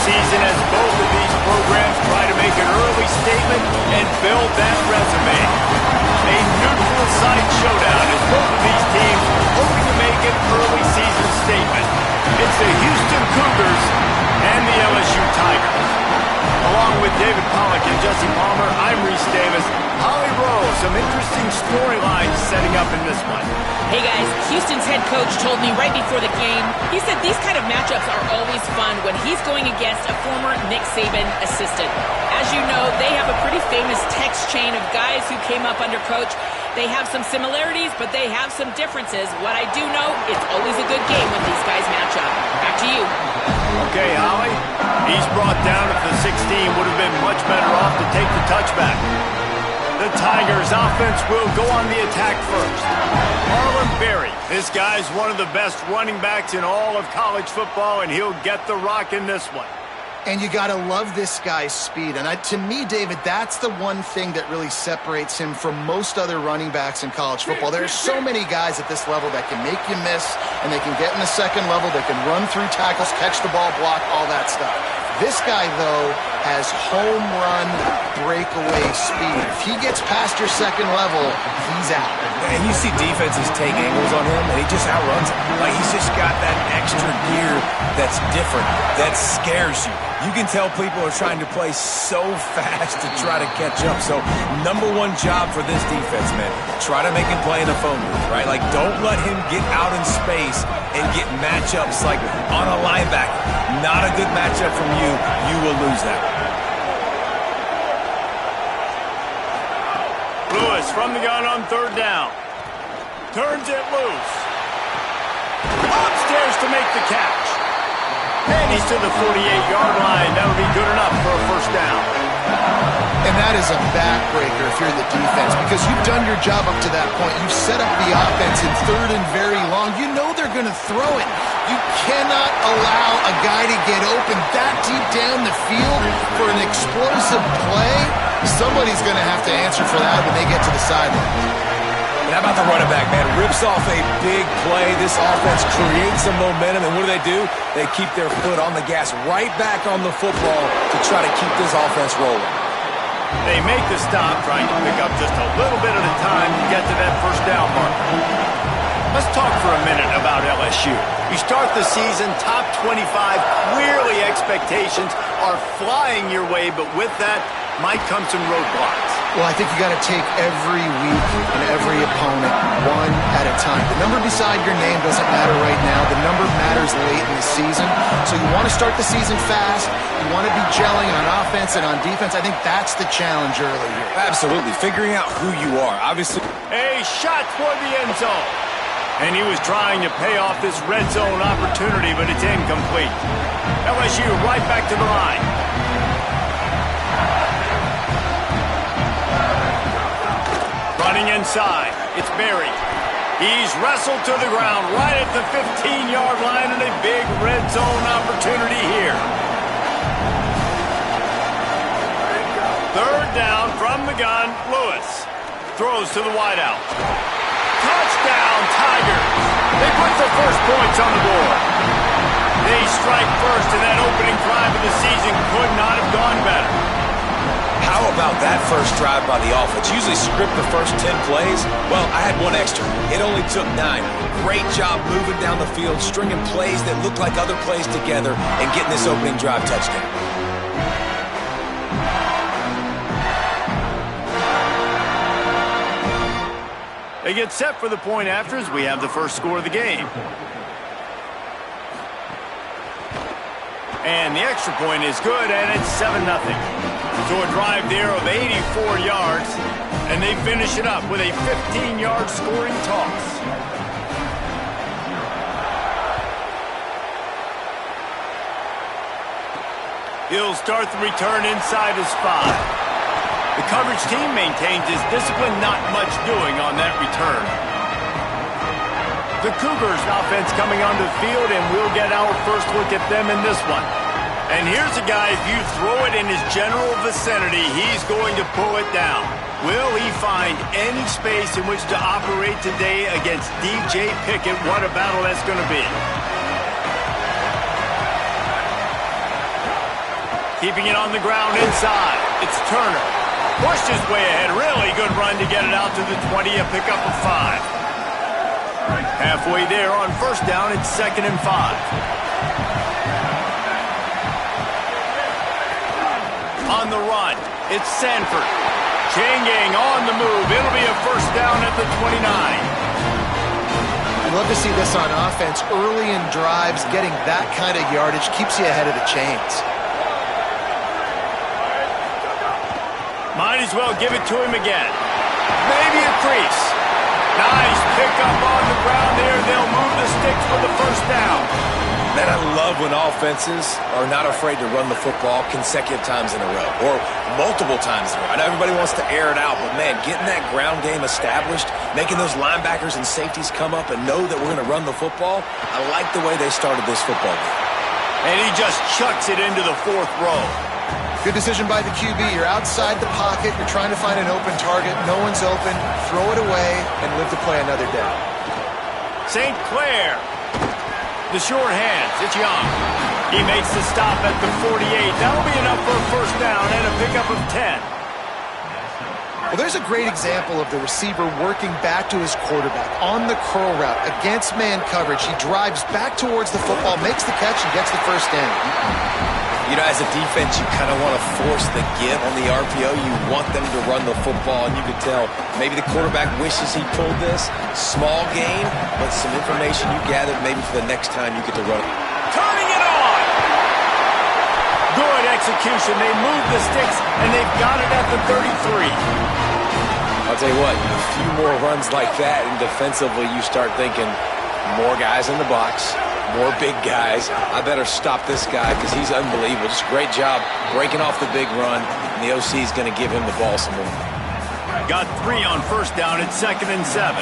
season as both of these programs try to make an early statement and build that resume. A neutral site showdown as both of these teams hoping to make an early season statement. It's the Houston Cougars and the LSU Tigers. Along with David Pollack and Jesse Palmer, I'm Reese Davis. Holly Rowe, some interesting storylines setting up in this one. Hey guys, Houston's head coach told me right before the game, he said these kind of matchups are always fun when he's going against a former Nick Saban assistant. As you know, they have a pretty famous text chain of guys who came up under coach. They have some similarities, but they have some differences. What I do know, it's always a good game when these guys match up. Back to you. Okay, Holly. He's brought down at the 16. Would have been much better off to take the touchback. The Tigers offense will go on the attack first. Marlon Berry. This guy's one of the best running backs in all of college football, and he'll get the rock in this one. And you got to love this guy's speed. And to me, David, that's the one thing that really separates him from most other running backs in college football. There are so many guys at this level that can make you miss, and they can get in the second level. They can run through tackles, catch the ball, block, all that stuff. This guy, though, has home run breakaway speed. If he gets past your second level, he's out. And you see defenses take angles on him, and he just outruns them. Like, he's just got that extra gear that's different, that scares you. You can tell people are trying to play so fast to try to catch up. So, number one job for this defense, man, try to make him play in a phone booth, right? Like, don't let him get out in space and get matchups like on a linebacker. Not a good matchup from you. You will lose that. Lewis from the gun on third down. Turns it loose. Upstairs to make the catch. And he's to the 48-yard line. That'll be good enough for a first down. And that is a backbreaker if you're the defense, because you've done your job up to that point. You've set up the offense in third and very long. You know they're going to throw it. You cannot allow a guy to get open that deep down the field for an explosive play. Somebody's going to have to answer for that when they get to the sideline. And how about the running back, man? Rips off a big play. This offense creates some momentum, and what do? They keep their foot on the gas, right back on the football to try to keep this offense rolling. They make the stop, trying to pick up just a little bit at a time to get to that first down mark. Let's talk for a minute about LSU. You start the season top 25. Clearly expectations are flying your way, but with that might come some roadblocks. Well, I think you got to take every week and every opponent one at a time. The number beside your name doesn't matter right now. The number matters late in the season. So you want to start the season fast. You want to be gelling on offense and on defense. I think that's the challenge early here. Absolutely. Figuring out who you are. Obviously. A shot toward the end zone. And he was trying to pay off this red zone opportunity, but it's incomplete. LSU right back to the line. Running inside, it's Berry. He's wrestled to the ground right at the 15-yard line, and a big red zone opportunity here. Third down from the gun, Lewis. Throws to the wideout. Touchdown, Tigers. They put the first points on the board. They strike first, and that opening drive of the season could not have gone better. How about that first drive by the offense? Usually script the first 10 plays. Well, I had one extra. It only took 9. Great job moving down the field, stringing plays that look like other plays together, and getting this opening drive touchdown. They get set for the point after as we have the first score of the game. And the extra point is good, and it's 7-0. So a drive there of 84 yards, and they finish it up with a 15-yard scoring toss. He'll start the return inside his 5. The coverage team maintains his discipline, not much doing on that return. The Cougars offense coming onto the field, and we'll get our first look at them in this one. And here's a guy, if you throw it in his general vicinity, he's going to pull it down. Will he find any space in which to operate today against DJ Pickett? What a battle that's going to be. Keeping it on the ground inside. It's Turner. Pushed his way ahead. Really good run to get it out to the 20, a pickup of 5. Halfway there on first down, it's 2nd and 5. On the run, it's Sanford. Chain gang on the move. It'll be a first down at the 29. I'd love to see this on offense. Early in drives, getting that kind of yardage keeps you ahead of the chains. Might as well give it to him again. Maybe a crease. Nice pickup on the ground there. They'll move the sticks for the first down. Man, I love when offenses are not afraid to run the football consecutive times in a row or multiple times in a row. I know everybody wants to air it out, but, man, getting that ground game established, making those linebackers and safeties come up and know that we're going to run the football, I like the way they started this football game. And he just chucks it into the 4th row. Good decision by the QB. You're outside the pocket. You're trying to find an open target. No one's open. Throw it away and live to play another down. St. Clair. The short hands. It's Young. He makes the stop at the 48. That'll be enough for a first down and a pickup of 10. Well, there's a great example of the receiver working back to his quarterback on the curl route against man coverage. He drives back towards the football, makes the catch, and gets the first down. You know, as a defense, you kind of want to force the give on the RPO. You want them to run the football, and you can tell maybe the quarterback wishes he pulled this. Small gain, but some information you gathered maybe for the next time you get to run it. Turning it on! Good execution. They move the sticks, and they've got it at the 33. I'll tell you what, a few more runs like that, and defensively you start thinking more guys in the box, more big guys. I better stop this guy because he's unbelievable. Just a great job breaking off the big run, and the OC is going to give him the ball some more. Got 3 on first down at 2nd and 7.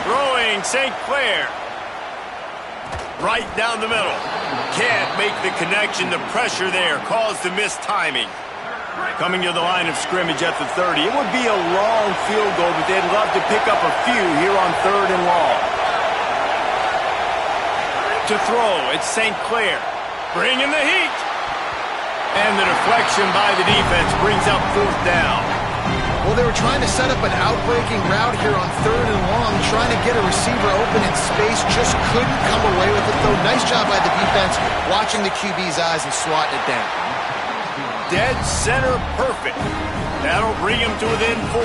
Throwing St. Clair. Right down the middle. Can't make the connection. The pressure there caused the missed timing. Coming to the line of scrimmage at the 30. It would be a long field goal, but they'd love to pick up a few here on 3rd and long. To throw, it's St. Clair. Bringing the heat. And the deflection by the defense brings up 4th down. Well, they were trying to set up an outbreaking route here on 3rd and long, trying to get a receiver open in space, just couldn't come away with it, though. Nice job by the defense, watching the QB's eyes and swatting it down. Dead center perfect. That'll bring him to within 4.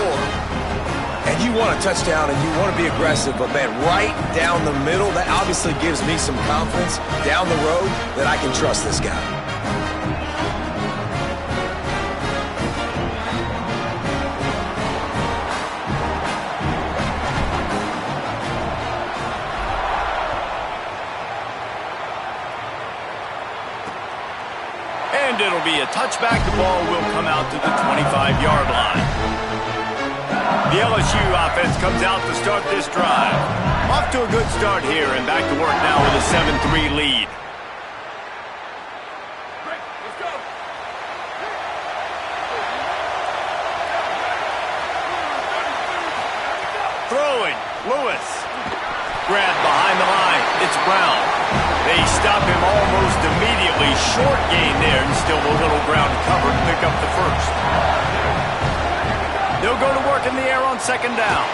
And you want a touchdown and you want to be aggressive, but, man, right down the middle, that obviously gives me some confidence down the road that I can trust this guy. And it'll be a touchback. The ball will come out to the 25-yard line. The LSU offense comes out to start this drive. Off to a good start here and back to work now with a 7-3 lead. Throwing, Lewis. Grabbed behind the line. It's Brown. They stop him almost immediately. Short gain there and still a little ground to cover to pick up the first. They'll go to work in the air on 2nd down.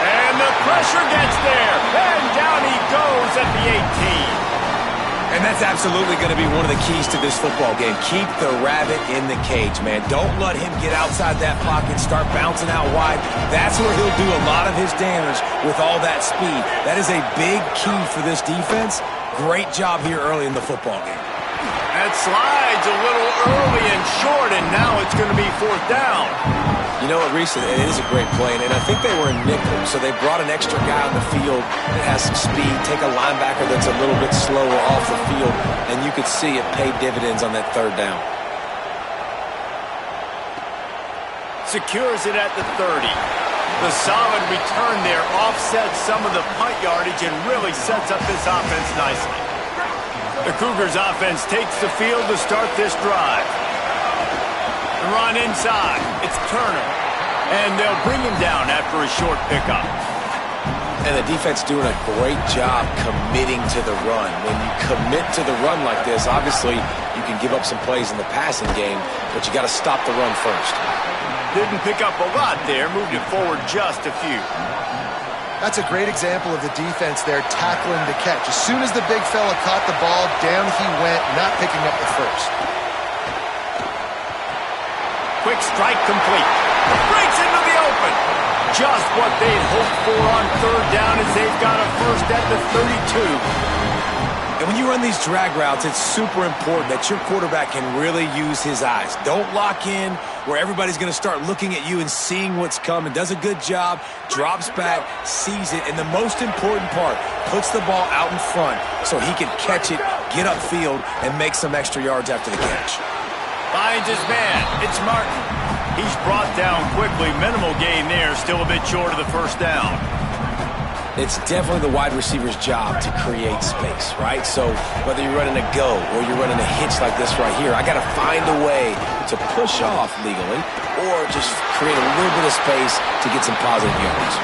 And the pressure gets there. And down he goes at the 18. And that's absolutely going to be one of the keys to this football game. Keep the rabbit in the cage, man. Don't let him get outside that pocket, start bouncing out wide. That's where he'll do a lot of his damage with all that speed. That is a big key for this defense. Great job here early in the football game. That slides a little early and short, and now it's going to be 4th down. You know what, Reese, it is a great play, and I think they were in nickel, so they brought an extra guy on the field that has some speed, take a linebacker that's a little bit slower off the field, and you could see it paid dividends on that 3rd down. Secures it at the 30. The solid return there offsets some of the punt yardage and really sets up this offense nicely. The Cougars offense takes the field to start this drive. The run inside. It's Turner. And they'll bring him down after a short pickup. And the defense doing a great job committing to the run. When you commit to the run like this, obviously you can give up some plays in the passing game, but you got to stop the run first. Didn't pick up a lot there, moved it forward just a few. That's a great example of the defense there tackling the catch. As soon as the big fella caught the ball, down he went, not picking up the first. Quick strike complete. Breaks into the open. Just what they'd hoped for on third down as they've got a first at the 32. And when you run these drag routes, it's super important that your quarterback can really use his eyes. Don't lock in where everybody's going to start looking at you and seeing what's coming. Does a good job, drops back, sees it, and the most important part, puts the ball out in front so he can catch it, get upfield, and make some extra yards after the catch. Finds his man. It's Martin. He's brought down quickly. Minimal gain there. Still a bit short of the first down. It's definitely the wide receiver's job to create space, right? So whether you're running a go or you're running a hitch like this right here, I got to find a way to push off legally or just create a little bit of space to get some positive yards.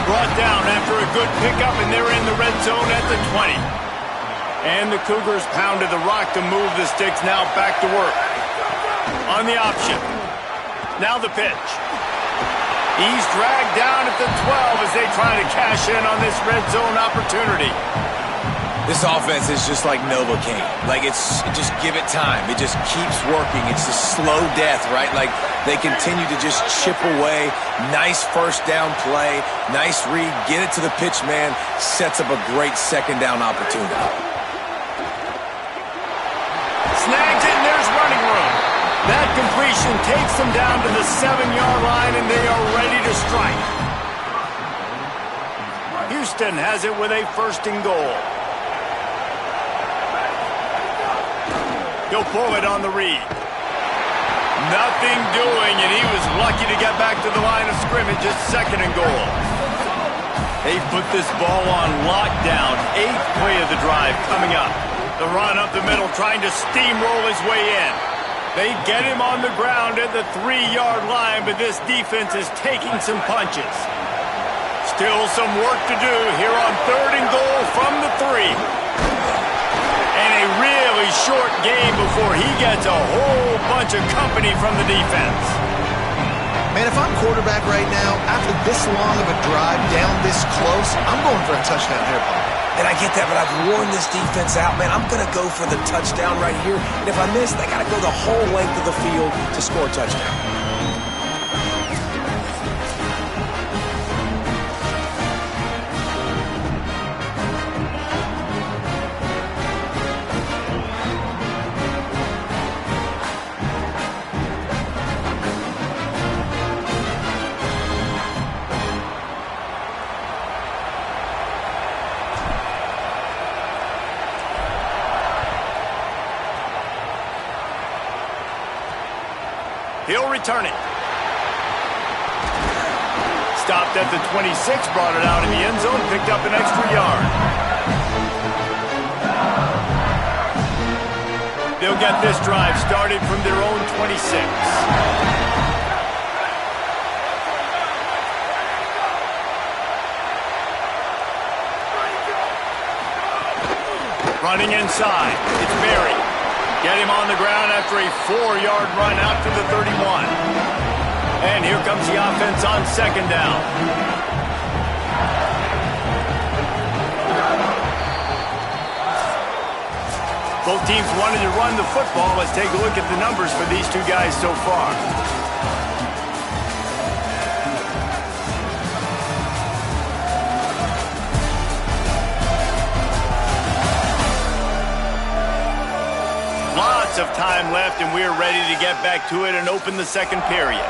Brought down after a good pickup, and they're in the red zone at the 20. And the Cougars pounded the rock to move the sticks. Now back to work. On the option. Now the pitch. He's dragged down at the 12 as they try to cash in on this red zone opportunity. This offense is just like Novocaine. Like, just give it time. It just keeps working. It's a slow death, right? Like, they continue to just chip away. Nice first down play. Nice read. Get it to the pitch man. Sets up a great second down opportunity. Snags it, and there's running room. That completion takes them down to the 7-yard line, and they are ready to strike. Houston has it with a first and goal. He'll pull it on the read. Nothing doing, and he was lucky to get back to the line of scrimmage at second and goal. They put this ball on lockdown. 8th play of the drive coming up. The run up the middle, trying to steamroll his way in. They get him on the ground at the 3-yard line, but this defense is taking some punches. Still some work to do here on third and goal from the 3. And a really short game before he gets a whole bunch of company from the defense. Man, if I'm quarterback right now, after this long of a drive down this close, I'm going for a touchdown here, Paul. And I get that, but I've worn this defense out, man. I'm going to go for the touchdown right here. And if I miss, they got to go the whole length of the field to score a touchdown. He'll return it. Stopped at the 26, brought it out in the end zone, picked up an extra yard. They'll get this drive started from their own 26. Running inside, it's Berry. Get him on the ground after a 4-yard run out to the 31. And here comes the offense on second down. Both teams wanted to run the football. Let's take a look at the numbers for these two guys so far. Lots of time left, and we're ready to get back to it and open the second period.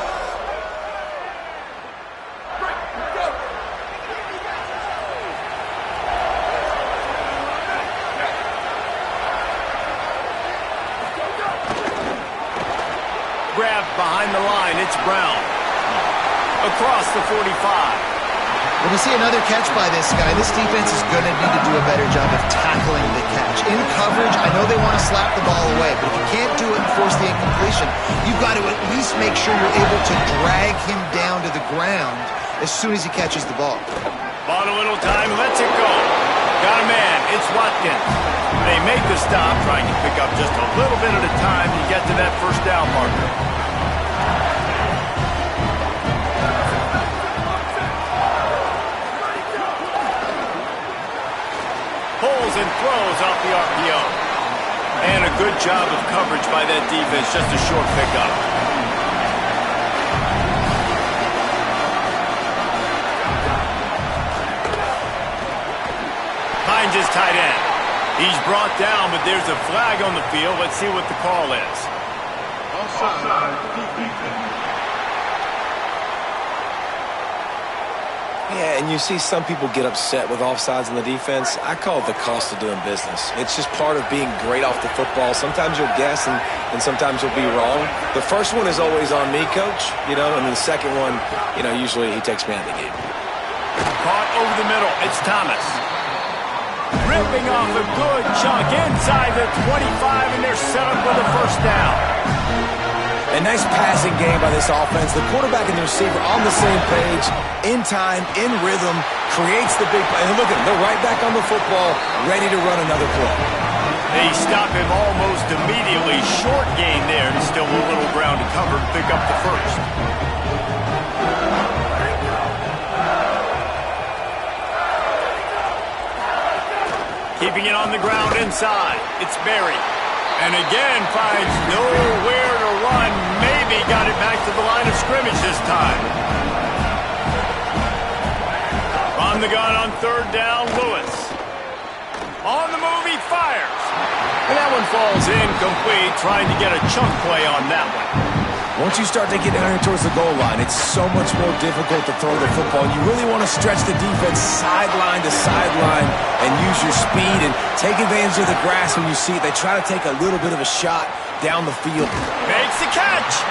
Grabbed behind the line, it's Brown. Across the 45. When you see another catch by this guy, this defense is going to need to do a better job of tackling the catch. In coverage, I know they want to slap the ball away, but if you can't do it and force the incompletion, you've got to at least make sure you're able to drag him down to the ground as soon as he catches the ball. Bought a little time, lets it go. Got a man, it's Watkins. They make the stop, trying to pick up just a little bit at a time to get to that first down marker. Pulls and throws off the RPO. And a good job of coverage by that defense, just a short pickup. Finds his tight end. He's brought down, but there's a flag on the field. Let's see what the call is. Yeah, and you see some people get upset with offsides in the defense. I call it the cost of doing business. It's just part of being great off the football. Sometimes you'll guess, and sometimes you'll be wrong. The first one is always on me, Coach, and the second one, usually he takes me out of the game. Caught over the middle. It's Thomas. Ripping off a good chunk inside the 25, and they're set up with a first down. A nice passing game by this offense. The quarterback and the receiver on the same page, in time, in rhythm, creates the big play. And look at them. They're right back on the football, ready to run another play. They stop him almost immediately. Short gain there, and still a little ground to cover to pick up the first. Keeping it on the ground inside. It's Berry. And again finds nowhere to run. Maybe got it back to the line of scrimmage this time. On the gun on third down, Lewis. On the move, he fires. And that one falls incomplete, trying to get a chunk play on that one. Once you start to get down here towards the goal line, it's so much more difficult to throw the football. You really want to stretch the defense sideline to sideline and use your speed and take advantage of the grass when you see it. They try to take a little bit of a shot down the field. Makes the catch.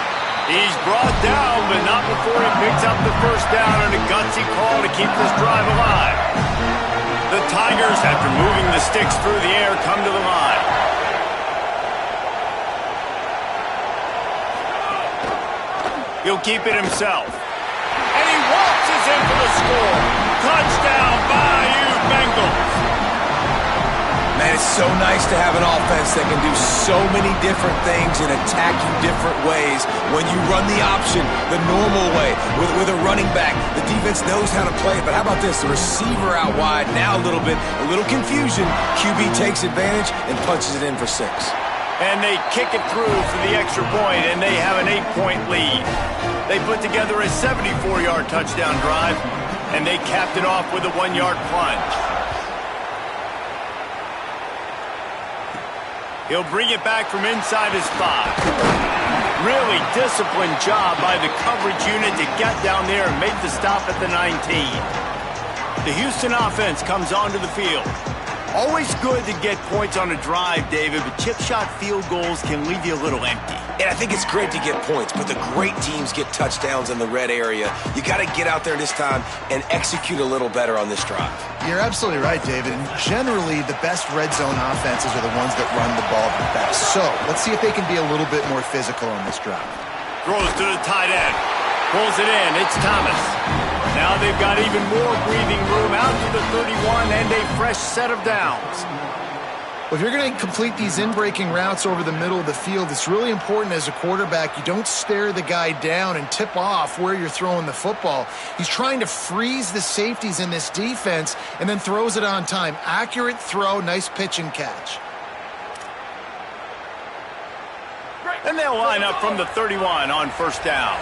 He's brought down, but not before he picks up the first down and a gutsy call to keep this drive alive. The Tigers, after moving the sticks through the air, come to the line. He'll keep it himself. And he waltzes in for the score. Touchdown, Bayou Bengals. Man, it's so nice to have an offense that can do so many different things and attack you different ways. When you run the option the normal way with a running back, the defense knows how to play it. But how about this? The receiver out wide, now a little confusion. QB takes advantage and punches it in for 6. And they kick it through for the extra point, and they have an 8-point lead. They put together a 74-yard touchdown drive, and they capped it off with a 1-yard plunge. He'll bring it back from inside his 5. Really disciplined job by the coverage unit to get down there and make the stop at the 19. The Houston offense comes onto the field. Always good to get points on a drive, David, but chip shot field goals can leave you a little empty. And I think it's great to get points, but the great teams get touchdowns in the red area. You got to get out there this time and execute a little better on this drive. You're absolutely right, David. And generally, the best red zone offenses are the ones that run the ball the best. So let's see if they can be a little bit more physical on this drive. Throws to the tight end. Pulls it in. It's Thomas. Now they've got even more breathing room out to the 31 and a fresh set of downs. Well, if you're going to complete these in-breaking routes over the middle of the field, it's really important as a quarterback you don't stare the guy down and tip off where you're throwing the football. He's trying to freeze the safeties in this defense and then throws it on time. Accurate throw, nice pitch and catch. And they'll line up from the 31 on first down.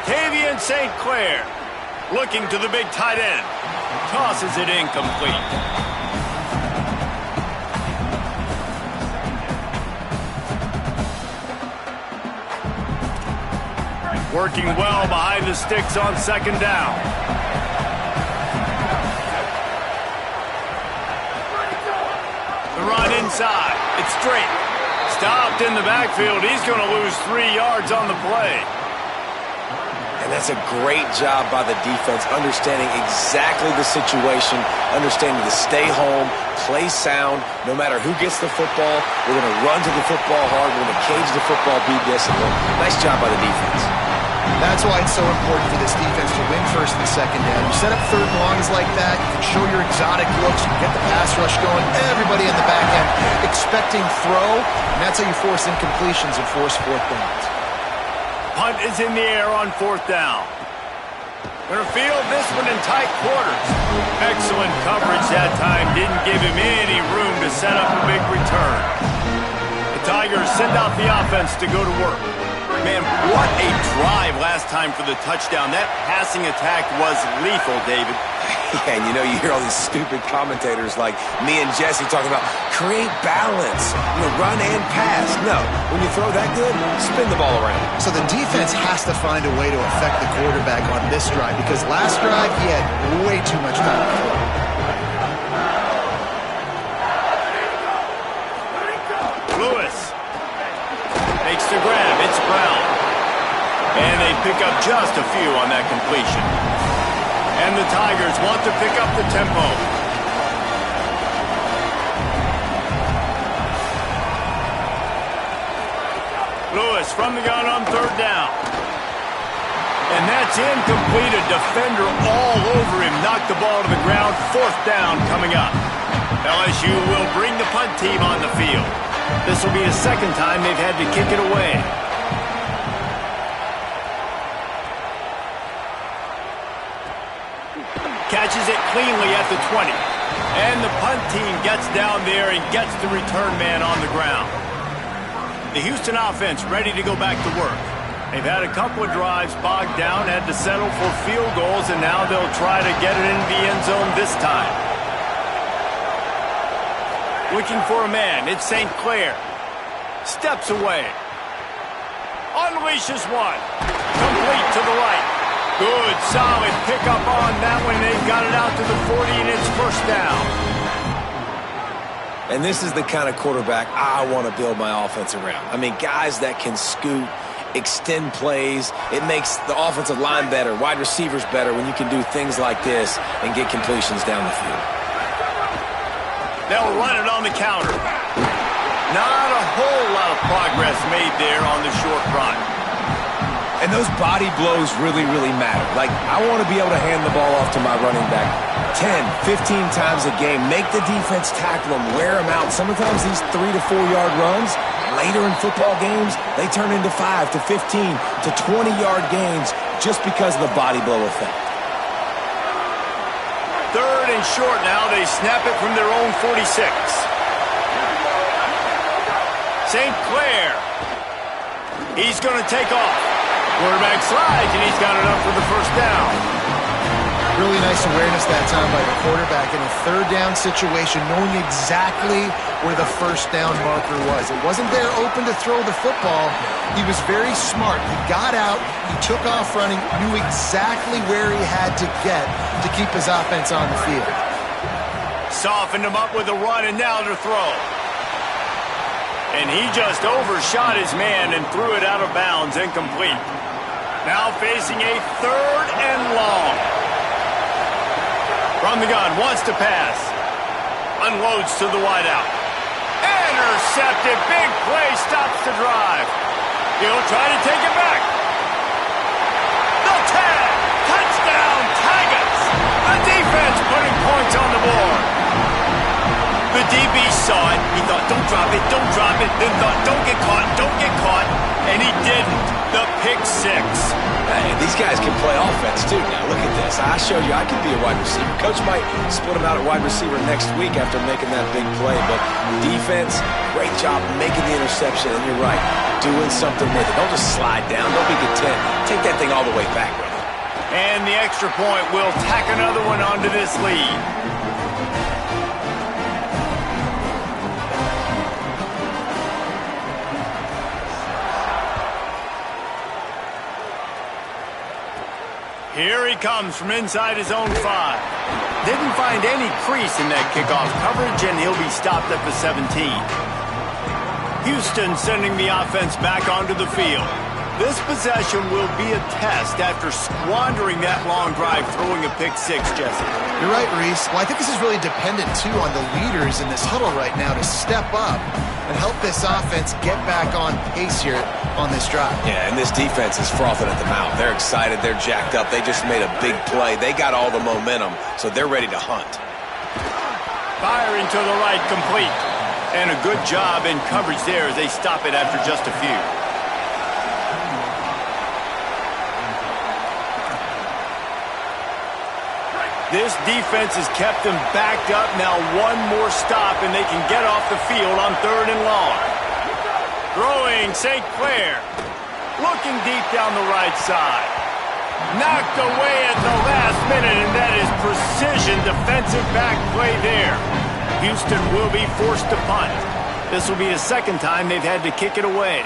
Tavian St. Clair looking to the big tight end. Tosses it incomplete. Working well behind the sticks on second down. The run inside. It's straight. Stopped in the backfield. He's going to lose 3 yards on the play. And that's a great job by the defense, understanding exactly the situation, understanding to stay home, play sound. No matter who gets the football, we're going to run to the football hard. We're going to cage the football, be disciplined. Nice job by the defense. That's why it's so important for this defense to win first and second down. You set up third and longs like that, you can show your exotic looks, you can get the pass rush going, everybody in the back end expecting throw, and that's how you force incompletions and force fourth downs. Punt is in the air on fourth down. Gonna field this one in tight quarters. Excellent coverage that time. Didn't give him any room to set up a big return. The Tigers send out the offense to go to work. Man, what a drive last time for the touchdown. That passing attack was lethal, David. Yeah, and you hear all these stupid commentators like me and Jesse talking about create balance, run and pass. No, when you throw that good, spin the ball around. So the defense has to find a way to affect the quarterback on this drive because last drive he had way too much time to throw. Lewis makes the grab. It's Brown. And they pick up just a few on that completion. And the Tigers want to pick up the tempo. Lewis from the gun on third down. And that's incomplete. A defender all over him. Knocked the ball to the ground. Fourth down coming up. LSU will bring the punt team on the field. This will be the second time they've had to kick it away. Catches it cleanly at the 20. And the punt team gets down there and gets the return man on the ground. The Houston offense ready to go back to work. They've had a couple of drives bogged down, had to settle for field goals, and now they'll try to get it into the end zone this time. Looking for a man. It's St. Clair. Steps away. Unleashes one. Complete to the right. Good, solid pickup on that one. They've got it out to the 40, and it's first down. And this is the kind of quarterback I want to build my offense around. I mean, guys that can scoot, extend plays. It makes the offensive line better, wide receivers better when you can do things like this and get completions down the field. They'll run it on the counter. Not a whole lot of progress made there on the short run. And those body blows really, really matter. Like, I want to be able to hand the ball off to my running back 10, 15 times a game. Make the defense tackle them, wear them out. Sometimes these 3 to 4 yard runs, later in football games, they turn into 5 to 15 to 20 yard gains just because of the body blow effect. Third and short now. They snap it from their own 46. St. Clair. He's going to take off. Quarterback slides, and he's got it up for the first down. Really nice awareness that time by the quarterback in a third down situation, knowing exactly where the first down marker was. It wasn't there open to throw the football. He was very smart. He got out, he took off running, knew exactly where he had to get to keep his offense on the field. Softened him up with a run, and now to throw. And he just overshot his man and threw it out of bounds, incomplete. Now facing a third and long. From the gun, wants to pass. Unloads to the wideout. Intercepted, big play, stops the drive. He'll try to take it back. The tag, touchdown, Tigers. The defense putting points on the board. The DB saw it. He thought, don't drop it, don't drop it. Then thought, don't get caught, don't get caught. And he didn't. The pick six. Hey, these guys can play offense, too. Now, look at this. I showed you I could be a wide receiver. Coach might split him out at wide receiver next week after making that big play. But defense, great job making the interception. And you're right, doing something with it. Don't just slide down. Don't be content. Take that thing all the way back with it. And the extra point will tack another one onto this lead. Here he comes from inside his own 5. Didn't find any crease in that kickoff coverage, and he'll be stopped at the 17. Houston sending the offense back onto the field. This possession will be a test after squandering that long drive, throwing a pick six, Jesse. You're right, Reese. Well, I think this is really dependent, too, on the leaders in this huddle right now to step up and help this offense get back on pace here on this drive. Yeah, and this defense is frothing at the mouth. They're excited. They're jacked up. They just made a big play. They got all the momentum, so they're ready to hunt. Firing to the right, complete. And a good job in coverage there as they stop it after just a few. This defense has kept them backed up. Now one more stop, and they can get off the field on 3rd and long. Throwing St. Clair. Looking deep down the right side. Knocked away at the last minute, and that is precision defensive back play there. Houston will be forced to punt. This will be the second time they've had to kick it away.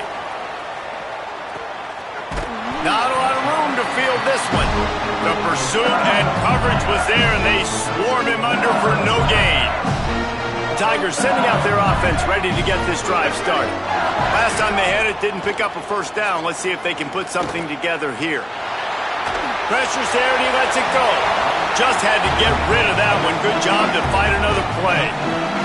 Not a lot of room to field this one. The pursuit and coverage was there, and they swarm him under for no gain. Tigers sending out their offense ready to get this drive started. Last time they had it, didn't pick up a first down. Let's see if they can put something together here. Pressure's there, and he lets it go. Just had to get rid of that one. Good job to fight another play.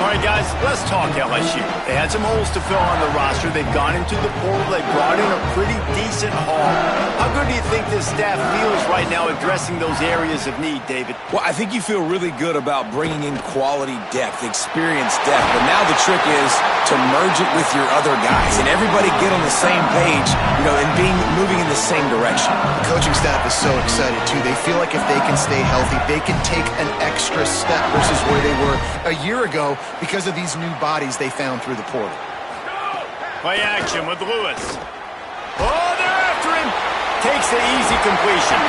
All right, guys, let's talk LSU. They had some holes to fill on the roster. They've gone into the portal. They brought in a pretty decent haul. How good do you think this staff feels right now addressing those areas of need, David? Well, I think you feel really good about bringing in quality depth, experienced depth. But now the trick is to merge it with your other guys and everybody get on the same page, and moving in the same direction. The coaching staff is so excited, too. They feel like if they can stay healthy, they can take an extra step versus where they were a year ago because of these new bodies they found through the portal. Play action with Lewis. Oh, they're after him. Takes the easy completion.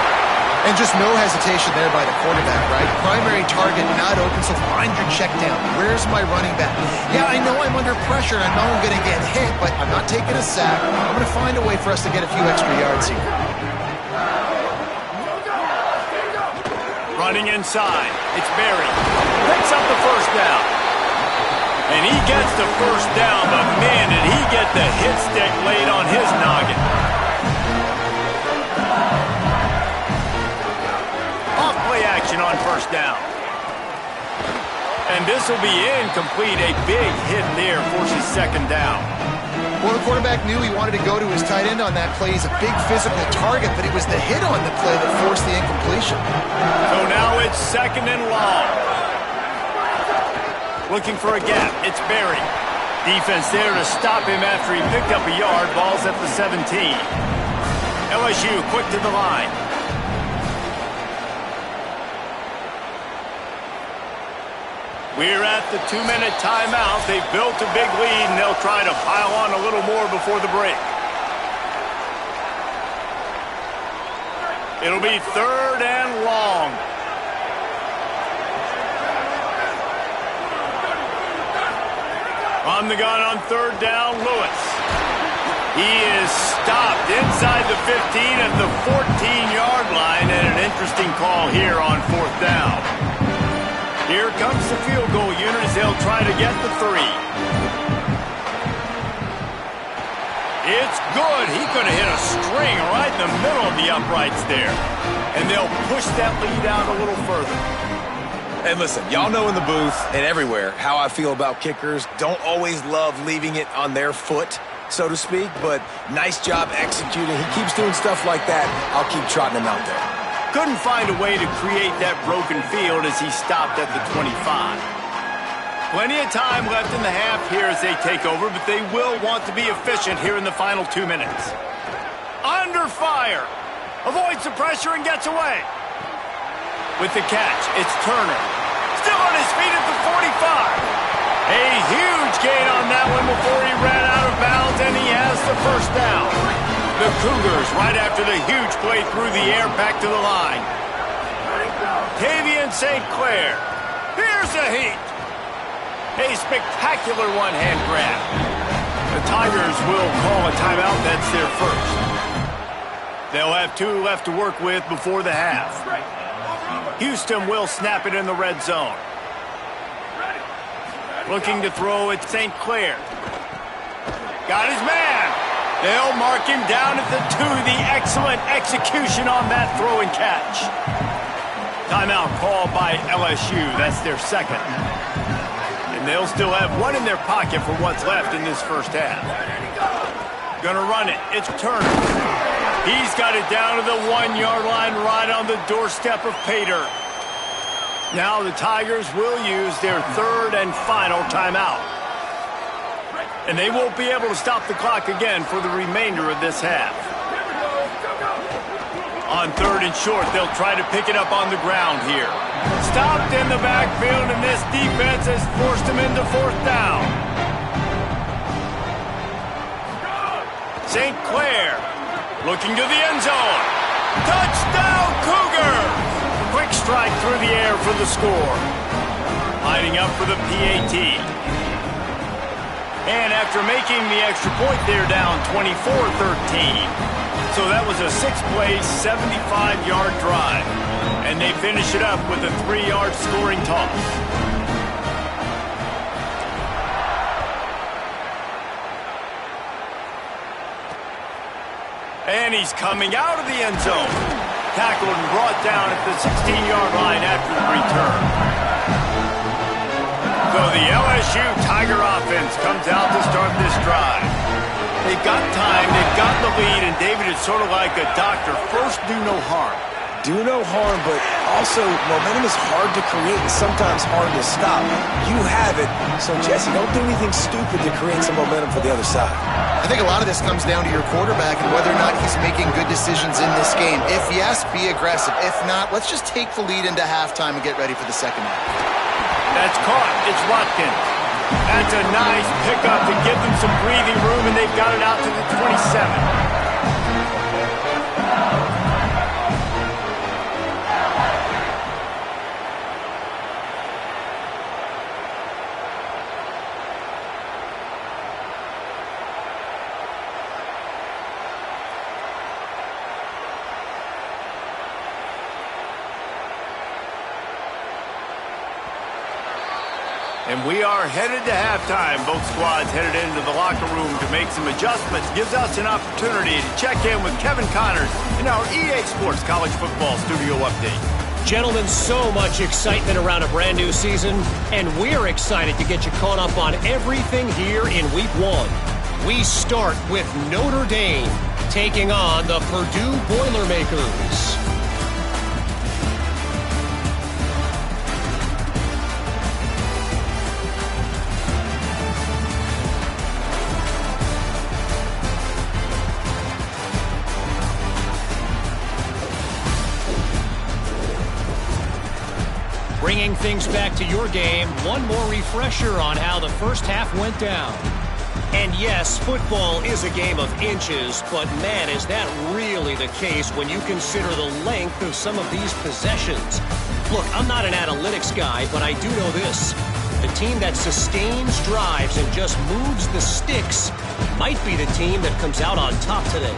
And just no hesitation there by the quarterback, right? Primary target not open, so find your check down. Where's my running back? Yeah, I know I'm under pressure, and I know I'm going to get hit, but I'm not taking a sack. I'm going to find a way for us to get a few extra yards here. Running inside. It's Berry. Picks up the first down. And he gets the first down, but man, did he get the hit stick laid on his noggin. Off play action on first down. And this will be incomplete. A big hit there forces second down. Well, the quarterback knew he wanted to go to his tight end on that play. He's a big physical target, but it was the hit on the play that forced the incompletion. So now it's 2nd and long. Looking for a gap. It's Berry. Defense there to stop him after he picked up a yard. Ball's at the 17. LSU quick to the line. We're at the 2-minute timeout. They've built a big lead, and they'll try to pile on a little more before the break. It'll be 3rd and long. On the gun on 3rd down, Lewis. He is stopped inside the 15 at the 14-yard line, and an interesting call here on 4th down. Here comes the field goal unit as they'll try to get the 3. It's good. He could have hit a string right in the middle of the uprights there. And they'll push that lead out a little further. And listen, y'all know in the booth and everywhere how I feel about kickers. Don't always love leaving it on their foot, so to speak, but nice job executing. He keeps doing stuff like that. I'll keep trotting him out there. Couldn't find a way to create that broken field as he stopped at the 25. Plenty of time left in the half here as they take over, but they will want to be efficient here in the final 2 minutes. Under fire. Avoids the pressure and gets away. With the catch, it's Turner. Still on his feet at the 45. A huge gain on that one before he ran out of bounds, and he has the first down. The Cougars, right after the huge play through the air, back to the line. Tavian St. Clair. Here's a heat. A spectacular one-hand grab. The Tigers will call a timeout. That's their first. They'll have 2 left to work with before the half. Houston will snap it in the red zone. Looking to throw at St. Clair. Got his man. They'll mark him down at the 2. The excellent execution on that throw and catch. Timeout called by LSU. That's their second. And they'll still have one in their pocket for what's left in this first half. Gonna run it. It's Turner. He's got it down to the 1-yard line right on the doorstep of Pater. Now the Tigers will use their third and final timeout. And they won't be able to stop the clock again for the remainder of this half. On third and short, they'll try to pick it up on the ground here. Stopped in the backfield, and this defense has forced him into fourth down. St. Clair looking to the end zone. Touchdown, Cougars! Quick strike through the air for the score. Lining up for the PAT. And after making the extra point, they're down 24-13. So that was a 6-play, 75-yard drive. And they finish it up with a 3-yard scoring toss. And he's coming out of the end zone. Tackled and brought down at the 16-yard line after the return. So the LSU Tiger offense comes out to start this drive. They've got time, they've got the lead, and David is sort of like a doctor. First, do no harm. Do no harm, but also momentum is hard to create and sometimes hard to stop. You have it, so Jesse, don't do anything stupid to create some momentum for the other side. I think a lot of this comes down to your quarterback and whether or not he's making good decisions in this game. If yes, be aggressive. If not, let's just take the lead into halftime and get ready for the second half. That's caught. It's Watkins. That's a nice pickup to give them some breathing room, and they've got it out to the 27. And we are headed to halftime. Both squads headed into the locker room to make some adjustments. Gives us an opportunity to check in with Kevin Connors in our EA Sports College Football Studio Update. Gentlemen, so much excitement around a brand new season, and we're excited to get you caught up on everything here in Week 1. We start with Notre Dame taking on the Purdue Boilermakers. Bringing things back to your game, one more refresher on how the first half went down. And yes, football is a game of inches, but man, is that really the case when you consider the length of some of these possessions. Look, I'm not an analytics guy, but I do know this. The team that sustains drives and just moves the sticks might be the team that comes out on top today.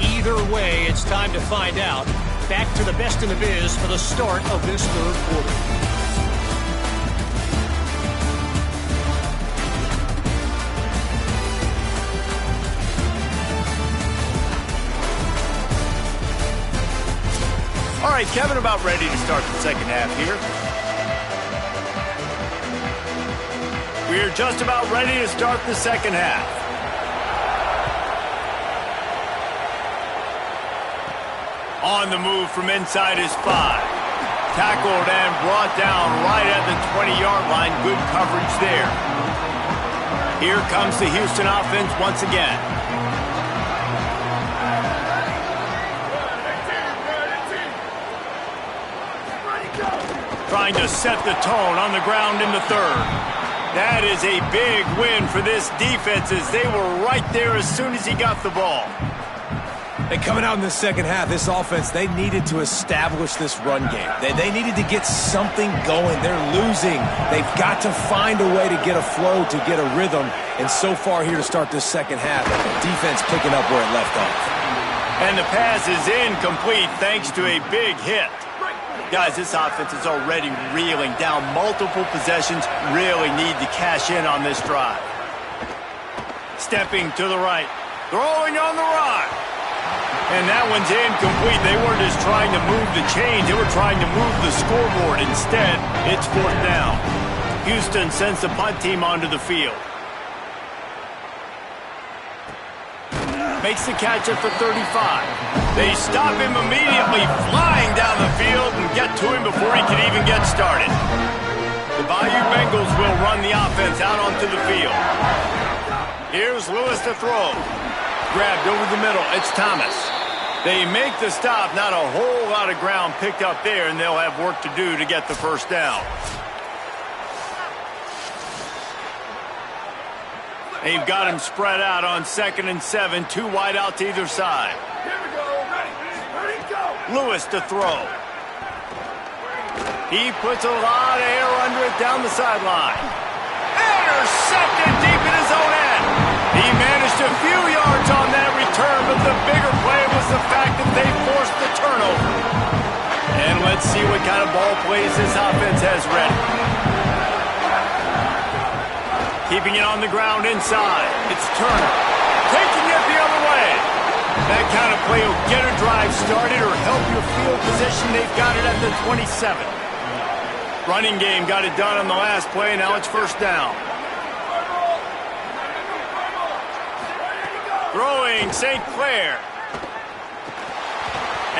Either way, it's time to find out. Back to the best in the biz for the start of this third quarter. All right, Kevin, about ready to start the second half here. We're just about ready to start the second half. On the move from inside his 5. Tackled and brought down right at the 20-yard line. Good coverage there. Here comes the Houston offense once again. Trying to set the tone on the ground in the third. That is a big win for this defense as they were right there as soon as he got the ball. And coming out in the second half, this offense, they needed to establish this run game. They needed to get something going. They're losing. They've got to find a way to get a flow, to get a rhythm. And so far here to start this second half, defense picking up where it left off. And the pass is incomplete thanks to a big hit. Guys, this offense is already reeling down multiple possessions. Really need to cash in on this drive. Stepping to the right. Throwing on the run. And that one's incomplete. They weren't just trying to move the chains. They were trying to move the scoreboard. Instead, it's 4th down. Houston sends the punt team onto the field. Makes the catch at the 35. They stop him immediately, flying down the field and get to him before he can even get started. The Bayou Bengals will run the offense out onto the field. Here's Lewis to throw. Grabbed over the middle. It's Thomas. They make the stop. Not a whole lot of ground picked up there, and they'll have work to do to get the first down. They've got him spread out on 2nd and 7. 2 wide out to either side. Here we go. Ready, go. Lewis to throw. He puts a lot of air under it down the sideline. Intercepted deep in his own end. He managed a few yards on that return, but the bigger play was the fact that they forced the turnover. And let's see what kind of ball plays this offense has ready. Keeping it on the ground inside. It's Turner. Taking it the other way. That kind of play will get a drive started or help your field position. They've got it at the 27. Running game got it done on the last play. Now it's 1st down. Throwing St. Clair.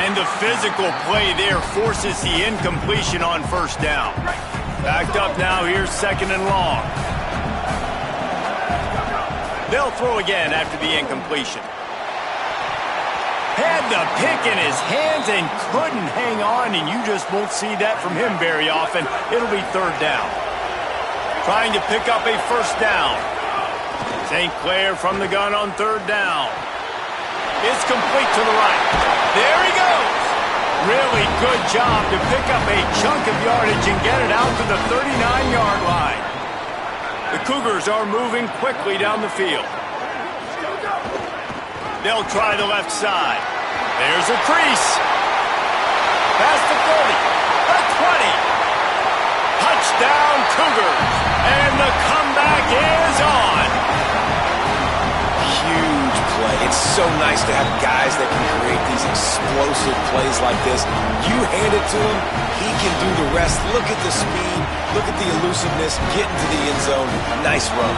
And the physical play there forces the incompletion on 1st down. Backed up now. Here's 2nd and long. They'll throw again after the incompletion. Had the pick in his hands and couldn't hang on, and you just won't see that from him very often. It'll be 3rd down. Trying to pick up a 1st down. St. Clair from the gun on 3rd down. It's complete to the right. There he goes. Really good job to pick up a chunk of yardage and get it out to the 39-yard line. The Cougars are moving quickly down the field. They'll try the left side. There's a crease. Past the 30. The 20. Touchdown Cougars. And the comeback is on. Huge play. It's so nice to have guys that can create these explosive plays like this. You hand it to him, he can do the rest. Look at the speed. Look at the elusiveness. Get into the end zone. Nice run.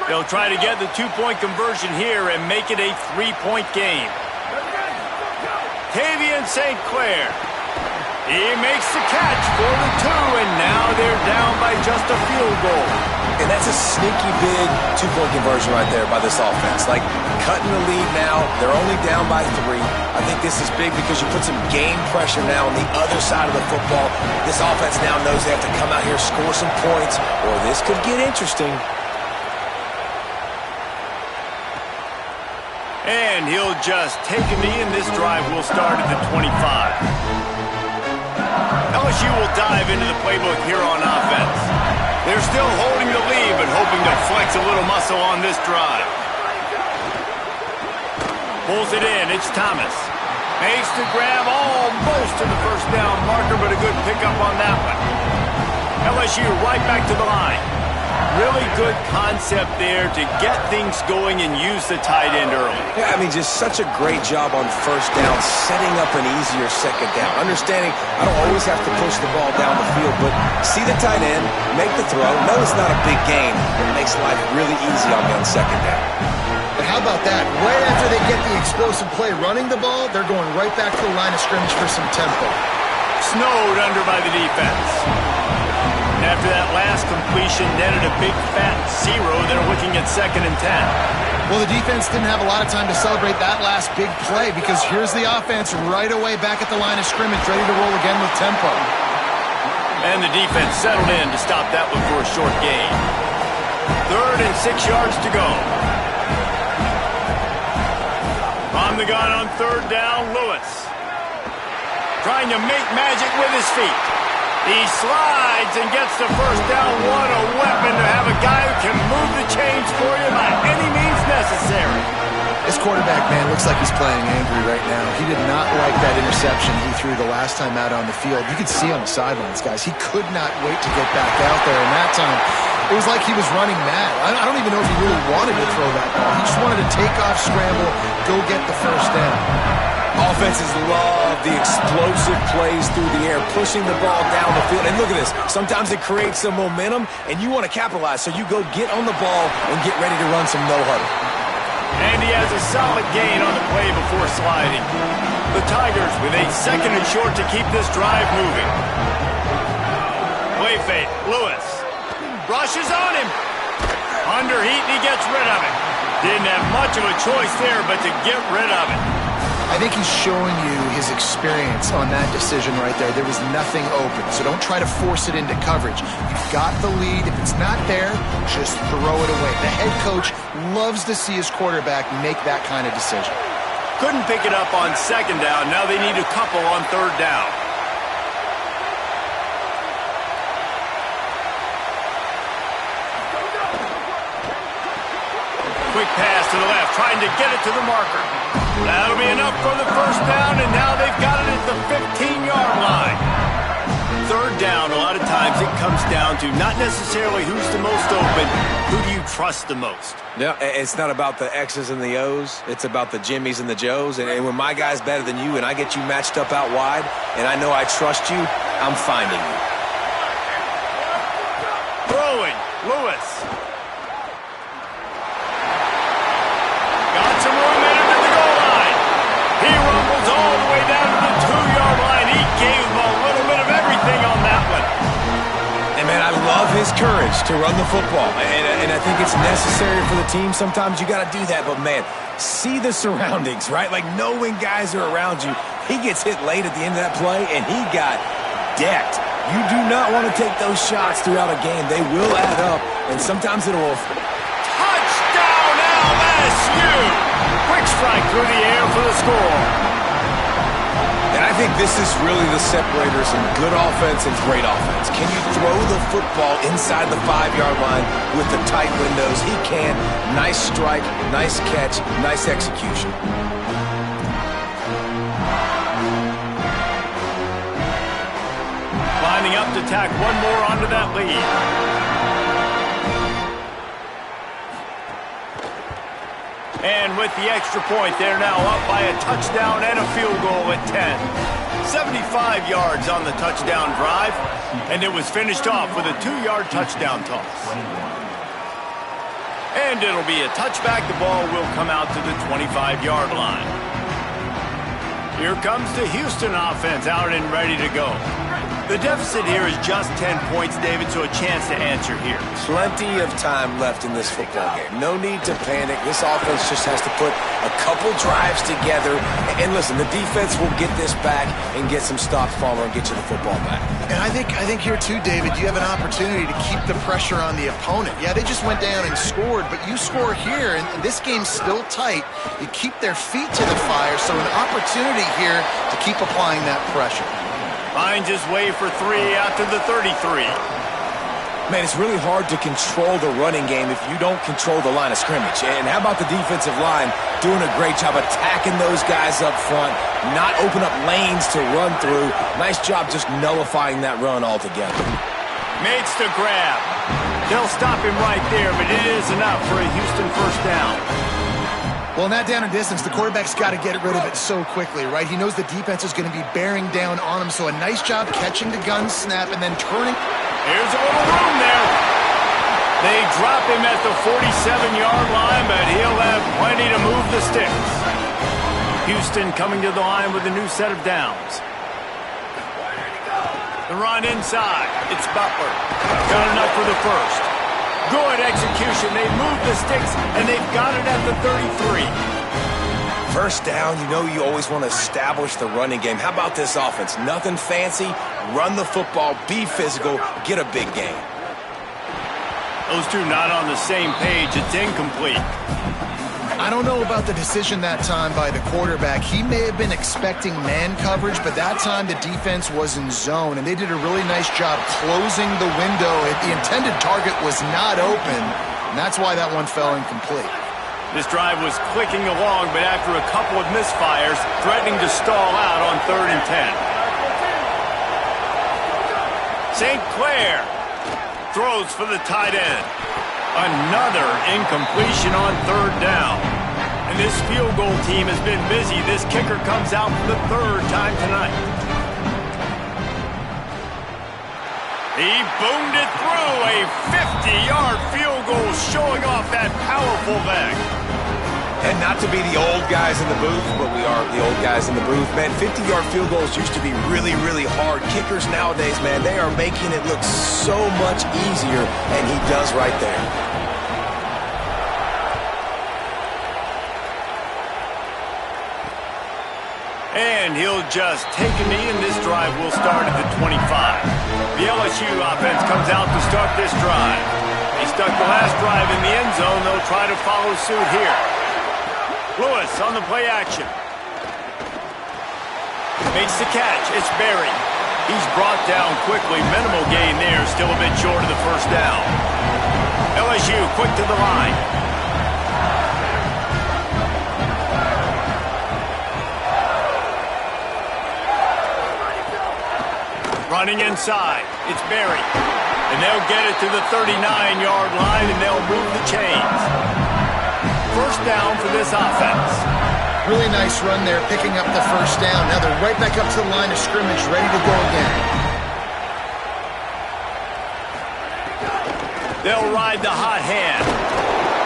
They'll try to get the 2-point conversion here and make it a 3-point game. Tavian St. Clair. He makes the catch for the 2, and now they're down by just a field goal. And that's a sneaky big 2-point conversion right there by this offense. Like, cutting the lead now. They're only down by 3. I think this is big because you put some game pressure now on the other side of the football. This offense now knows they have to come out here, score some points, or this could get interesting. And he'll just take a knee, and this drive will start at the 25. LSU will dive into the playbook here on offense. They're still holding the lead, but hoping to flex a little muscle on this drive. Pulls it in. It's Thomas. Makes the grab almost to the 1st down marker, but a good pickup on that one. LSU right back to the line. Really good concept there to get things going and use the tight end early. Yeah, I mean, just such a great job on first down, setting up an easier second down. Understanding I don't always have to push the ball down the field, but see the tight end, make the throw. No, it's not a big gain. It makes life really easy on me on second down. But how about that? Right after they get the explosive play running the ball, they're going right back to the line of scrimmage for some tempo. Snowed under by the defense. And after that last completion netted a big fat 0, they're looking at 2nd and 10. Well, the defense didn't have a lot of time to celebrate that last big play because here's the offense right away back at the line of scrimmage, ready to roll again with tempo. And the defense settled in to stop that one for a short gain. 3rd and 6 yards to go. On the gun on 3rd down, Lewis. Trying to make magic with his feet. He slides and gets the first down. What a weapon to have a guy who can move the chains for you by any means necessary. This quarterback, man, looks like he's playing angry right now. He did not like that interception he threw the last time out on the field. You could see on the sidelines, guys. He could not wait to get back out there, and that time it was like he was running mad. I don't even know if he really wanted to throw that ball. He just wanted to take off, scramble, go get the first down. Offenses love the explosive plays through the air, pushing the ball down the field. And look at this. Sometimes it creates some momentum, and you want to capitalize. So you go get on the ball and get ready to run some no-huddle. And he has a solid gain on the play before sliding. The Tigers with a 2nd and short to keep this drive moving. Play fake. Lewis rushes on him. Under heat, and he gets rid of it. Didn't have much of a choice there but to get rid of it. I think he's showing you his experience on that decision right there. There was nothing open, so don't try to force it into coverage. You've got the lead. If it's not there, just throw it away. The head coach loves to see his quarterback make that kind of decision. Couldn't pick it up on 2nd down. Now they need a couple on 3rd down. Quick pass to the left, trying to get it to the marker. That'll be enough for the first down, and now they've got it at the 15-yard line. 3rd down, a lot of times it comes down to not necessarily who's the most open, who do you trust the most? Yeah, it's not about the X's and the O's. It's about the Jimmies and the Joes. And when my guy's better than you and I get you matched up out wide and I know I trust you, I'm finding you. Throwing, Lewis. Got some room in him at the goal line. He rumbles all the way down to the 2-yard line. He gave him a little bit of everything on that one. And, man, I love his courage to run the football. And I think it's necessary for the team. Sometimes you got to do that. But, man, see the surroundings, right? Like, knowing guys are around you. He gets hit late at the end of that play, and he got decked. You do not want to take those shots throughout a game. They will add up, and sometimes it'll... Touchdown, LSU! Quick strike through the air for the score. And I think this is really the separators in good offense and great offense. Can you throw the football inside the 5-yard line with the tight windows? He can. Nice strike, nice catch, nice execution. Lining up to tack one more onto that lead. And with the extra point, they're now up by a touchdown and a field goal at 10. 75 yards on the touchdown drive, and it was finished off with a 2-yard touchdown toss. And it'll be a touchback. The ball will come out to the 25-yard line. Here comes the Houston offense out and ready to go. The deficit here is just 10 points, David, so a chance to answer here. Plenty of time left in this football game. No need to panic. This offense just has to put a couple drives together. And listen, the defense will get this back and get some stops following and get you the football back. And I think here too, David, you have an opportunity to keep the pressure on the opponent. Yeah, they just went down and scored, but you score here, and this game's still tight. You keep their feet to the fire, so an opportunity here to keep applying that pressure. Finds his way for 3 out to the 33. Man, it's really hard to control the running game if you don't control the line of scrimmage. And how about the defensive line doing a great job attacking those guys up front, not open up lanes to run through. Nice job just nullifying that run altogether. Makes the grab. They'll stop him right there, but it is enough for a Houston first down. Well, in that down and distance, the quarterback's got to get rid of it so quickly, right? He knows the defense is going to be bearing down on him, so a nice job catching the gun snap and then turning. Here's a little room there. They drop him at the 47-yard line, but he'll have plenty to move the sticks. Houston coming to the line with a new set of downs. The run inside. It's Butler. Got enough for the first. Good execution. They move the sticks, and they've got it at the 33. First down, you know you always want to establish the running game. How about this offense? Nothing fancy. Run the football, be physical, get a big gain. Those two not on the same page. It's incomplete. I don't know about the decision that time by the quarterback. He may have been expecting man coverage, but that time the defense was in zone, and they did a really nice job closing the window. The intended target was not open, and that's why that one fell incomplete. This drive was clicking along, but after a couple of misfires, threatening to stall out on 3rd and 10. St. Clair throws for the tight end. Another incompletion on 3rd down. And this field goal team has been busy. This kicker comes out for the 3rd time tonight. He boomed it through. A 50-yard field goal showing off that powerful leg. And not to be the old guys in the booth, but we are the old guys in the booth. Man, 50-yard field goals used to be really, really hard. Kickers nowadays, man, they are making it look so much easier, and he does right there. And he'll just take a knee, and this drive will start at the 25. The LSU offense comes out to start this drive. They stuck the last drive in the end zone. They'll try to follow suit here. Lewis on the play action. Makes the catch. It's Berry. He's brought down quickly. Minimal gain there. Still a bit short of the first down. LSU quick to the line. Running inside. It's Berry. And they'll get it to the 39-yard line, and they'll move the chains. First down for this offense. Really nice run there, picking up the first down. Now they're right back up to the line of scrimmage, ready to go again. They'll ride the hot hand.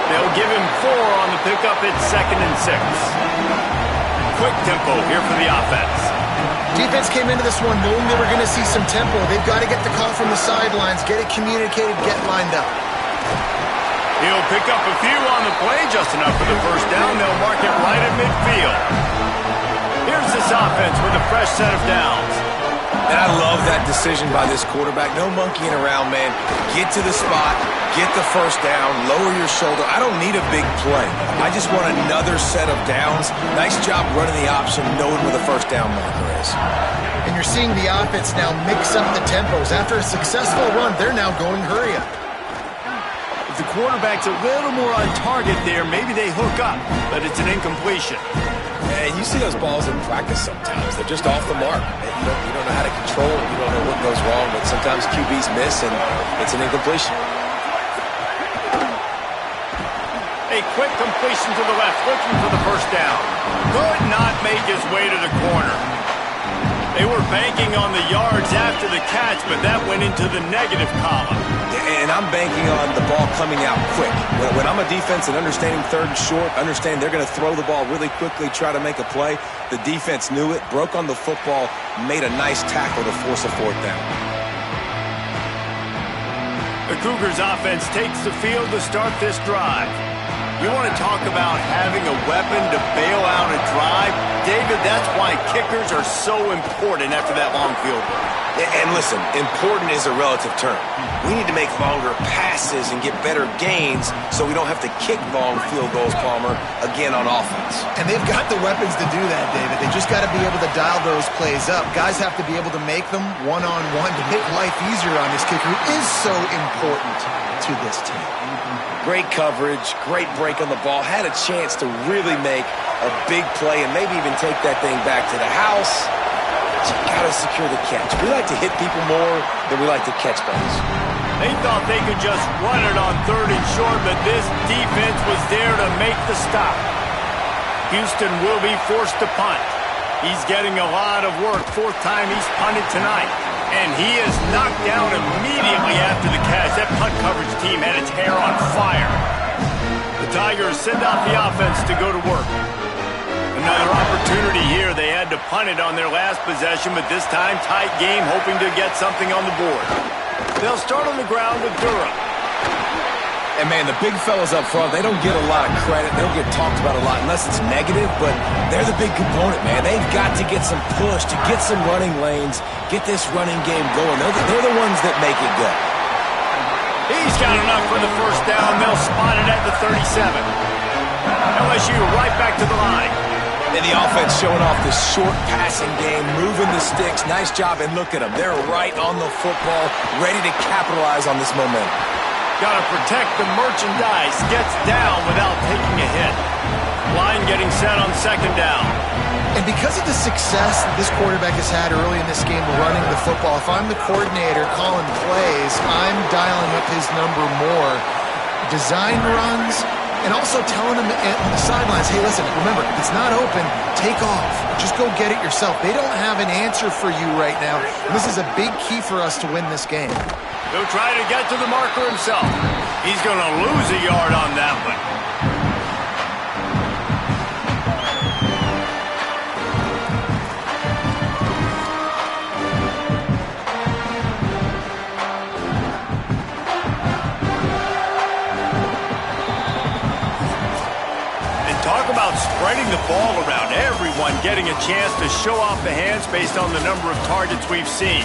They'll give him 4 on the pickup at 2nd and 6. Quick tempo here for the offense. Defense came into this one knowing they were going to see some tempo. They've got to get the call from the sidelines, get it communicated, get lined up. He'll pick up a few on the play, just enough for the first down. They'll mark it right at midfield. Here's this offense with a fresh set of downs. And I love that decision by this quarterback. No monkeying around, man. Get to the spot, get the first down, lower your shoulder. I don't need a big play. I just want another set of downs. Nice job running the option, knowing where the first down marker is. And you're seeing the offense now mix up the tempos. After a successful run, they're now going hurry up. If the quarterback's a little more on target there, maybe they hook up, but it's an incompletion. And you see those balls in practice sometimes. They're just off the mark. You don't know how to control it. You don't know what goes wrong, but sometimes QBs miss, and it's an incompletion. A quick completion to the left, looking for the first down. Could not make his way to the corner. They were banking on the yards after the catch, but that went into the negative column. And I'm banking on the ball coming out quick. When I'm a defense and understanding 3rd and short, understand they're going to throw the ball really quickly, try to make a play. The defense knew it, broke on the football, made a nice tackle to force a 4th down. The Cougars offense takes the field to start this drive. You want to talk about having a weapon to bail out a drive? David, that's why kickers are so important after that long field goal. And listen, important is a relative term. We need to make longer passes and get better gains so we don't have to kick long field goals, Palmer, again on offense. And they've got the weapons to do that, David. They just got to be able to dial those plays up. Guys have to be able to make them one-on-one to make life easier on this kicker who is so important to this team. Great coverage, great break on the ball, had a chance to really make a big play and maybe even take that thing back to the house. But you got to secure the catch. We like to hit people more than we like to catch balls. They thought they could just run it on 3rd and short, but this defense was there to make the stop. Houston will be forced to punt. He's getting a lot of work. 4th time he's punted tonight. And he is knocked down immediately after the catch. That punt coverage team had its hair on fire. The Tigers send out the offense to go to work. Another opportunity here. They had to punt it on their last possession, but this time tight game, hoping to get something on the board. They'll start on the ground with Durham. And, man, the big fellas up front, they don't get a lot of credit. They don't get talked about a lot unless it's negative, but they're the big component, man. They've got to get some push, to get some running lanes, get this running game going. They're the ones that make it go. He's got enough for the first down. They'll spot it at the 37. LSU right back to the line. And the offense showing off this short passing game, moving the sticks. Nice job, and look at them. They're right on the football, ready to capitalize on this momentum. Got to protect the merchandise. Gets down without taking a hit. Line getting set on 2nd down. And because of the success that this quarterback has had early in this game running the football, if I'm the coordinator calling plays, I'm dialing up his number more. Design runs, and also telling him on the sidelines, hey, listen, remember, if it's not open, take off. Just go get it yourself. They don't have an answer for you right now. And this is a big key for us to win this game. He'll try to get to the marker himself. He's going to lose a yard on that one. Talk about spreading the ball around. Everyone getting a chance to show off the hands based on the number of targets we've seen.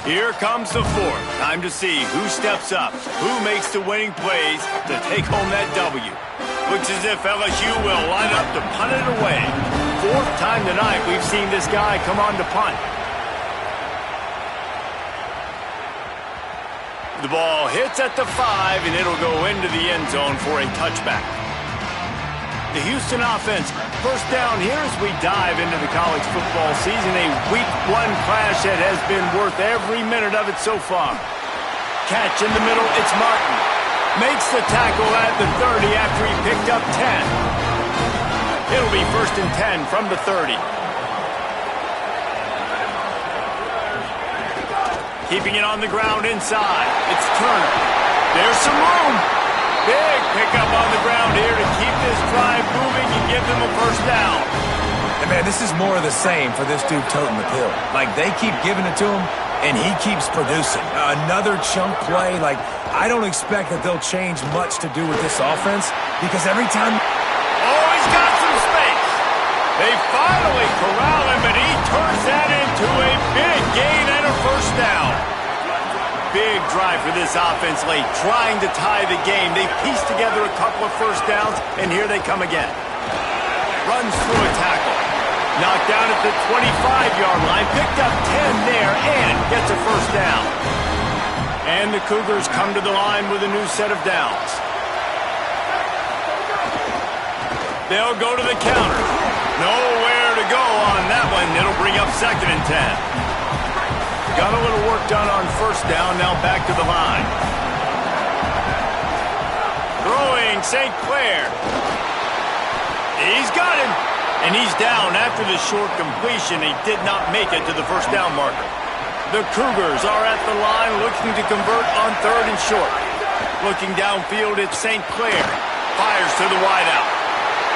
Here comes the 4th. Time to see who steps up, who makes the winning plays to take home that W. Looks as if LSU will line up to punt it away. 4th time tonight we've seen this guy come on to punt. The ball hits at the 5, and it'll go into the end zone for a touchback. The Houston offense, first down here as we dive into the college football season. A Week 1 clash that has been worth every minute of it so far. Catch in the middle, it's Martin. Makes the tackle at the 30 after he picked up 10. It'll be 1st and 10 from the 30. Keeping it on the ground inside. It's Turner. There's some room. Big pickup on the ground here to keep this drive moving and give them a first down. And, man, this is more of the same for this dude toting the pill. Like, they keep giving it to him, and he keeps producing. Another chunk play. Like, I don't expect that they'll change much to do with this offense because every time... Oh, he's got some space. They finally corral him, and he turns that into a big gain and a first down. Big drive for this offense late, trying to tie the game. They piece together a couple of first downs, and here they come again. Runs through a tackle. Knocked down at the 25-yard line. Picked up 10 there and gets a first down. And the Cougars come to the line with a new set of downs. They'll go to the counter. Nowhere to go on that one. It'll bring up 2nd and 10. Got a little work done on first down. Now back to the line. Throwing St. Clair. He's got him. And he's down after the short completion. He did not make it to the first down marker. The Cougars are at the line looking to convert on 3rd and short. Looking downfield, it's St. Clair. Fires to the wideout.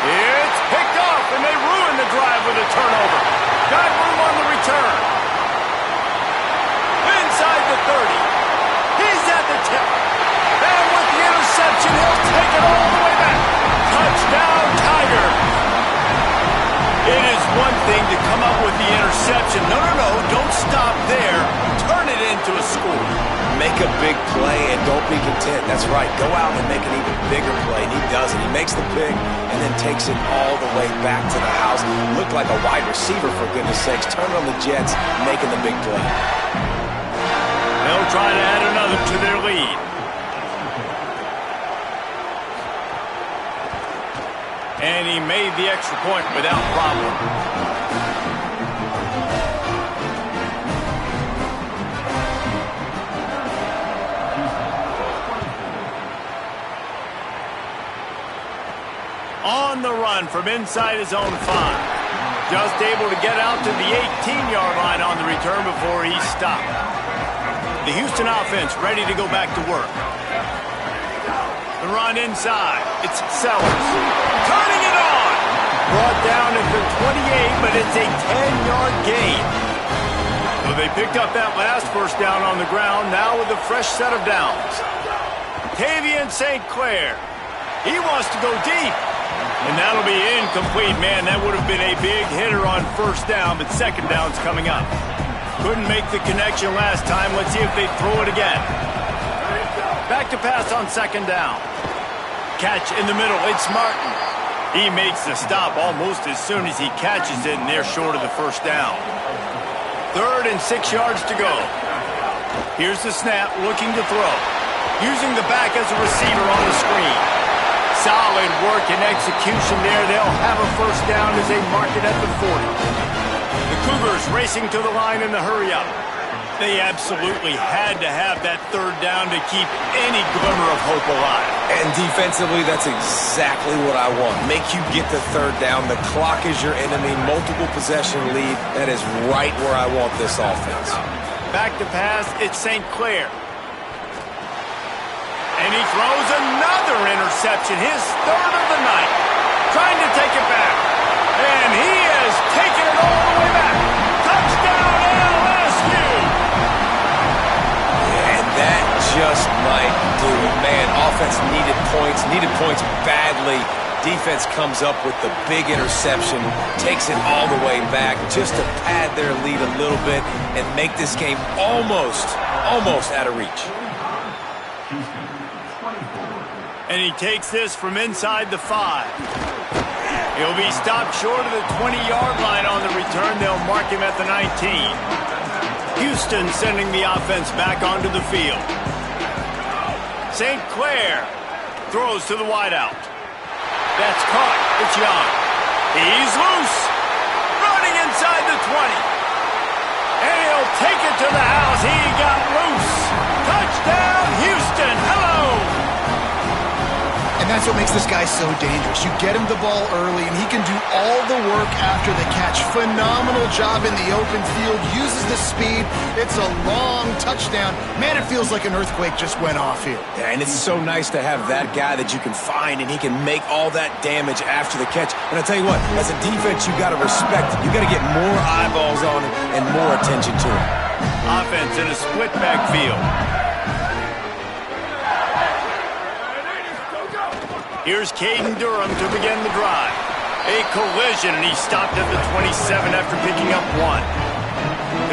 It's picked off, and they ruin the drive with a turnover. Got room on the return. Inside the 30. He's at the 10. And with the interception, he'll take it all the way back. Touchdown, Tigers. It is one thing to come up with the interception. No, don't stop there. Turn it into a score. Make a big play and don't be content. That's right. Go out and make an even bigger play. And he does it. He makes the pick and then takes it all the way back to the house. Looked like a wide receiver, for goodness sakes. Turn on the Jets, making the big play. They'll try to add another to their lead. And he made the extra point without problem. On the run from inside his own 5. Just able to get out to the 18-yard line on the return before he stopped. The Houston offense ready to go back to work. The run inside. It's Sellers. Turning it on. Brought down at the 28, but it's a 10-yard gain. So they picked up that last first down on the ground, now with a fresh set of downs. Tavian St. Clair. He wants to go deep. And that'll be incomplete, man. That would have been a big hitter on first down, but second down's coming up. Couldn't make the connection last time. Let's see if they throw it again. Back to pass on second down. Catch in the middle. It's Martin. He makes the stop almost as soon as he catches it, and they're short of the first down. 3rd and 6 yards to go. Here's the snap, looking to throw. Using the back as a receiver on the screen. Solid work and execution there. They'll have a first down as they mark it at the 40. The Cougars racing to the line in the hurry-up. They absolutely had to have that 3rd down to keep any glimmer of hope alive. And defensively, that's exactly what I want. Make you get the 3rd down. The clock is your enemy. Multiple possession lead. That is right where I want this offense. Back to pass, it's St. Clair. And he throws another interception, his 3rd of the night. Trying to take it back. And he has taken it all the way back. Touchdown, LSU! And that just might do it. Man, offense needed points badly. Defense comes up with the big interception, takes it all the way back just to pad their lead a little bit and make this game almost out of reach. And he takes this from inside the 5. He'll be stopped short of the 20-yard line on the return. They'll mark him at the 19. Houston sending the offense back onto the field. St. Clair throws to the wideout. That's caught. It's Young. He's loose. Running inside the 20. And he'll take it to the house. He got loose. Touchdown, Houston. Hello. And that's what makes this guy so dangerous. You get him the ball early, and he can do all the work after the catch. Phenomenal job in the open field. Uses the speed. It's a long touchdown. Man, it feels like an earthquake just went off here. Yeah, and it's so nice to have that guy that you can find, and he can make all that damage after the catch. And I tell you what, as a defense, you got to respect it. You got to get more eyeballs on him and more attention to him. Offense in a split backfield. Here's Caden Durham to begin the drive. A collision, and he stopped at the 27 after picking up 1.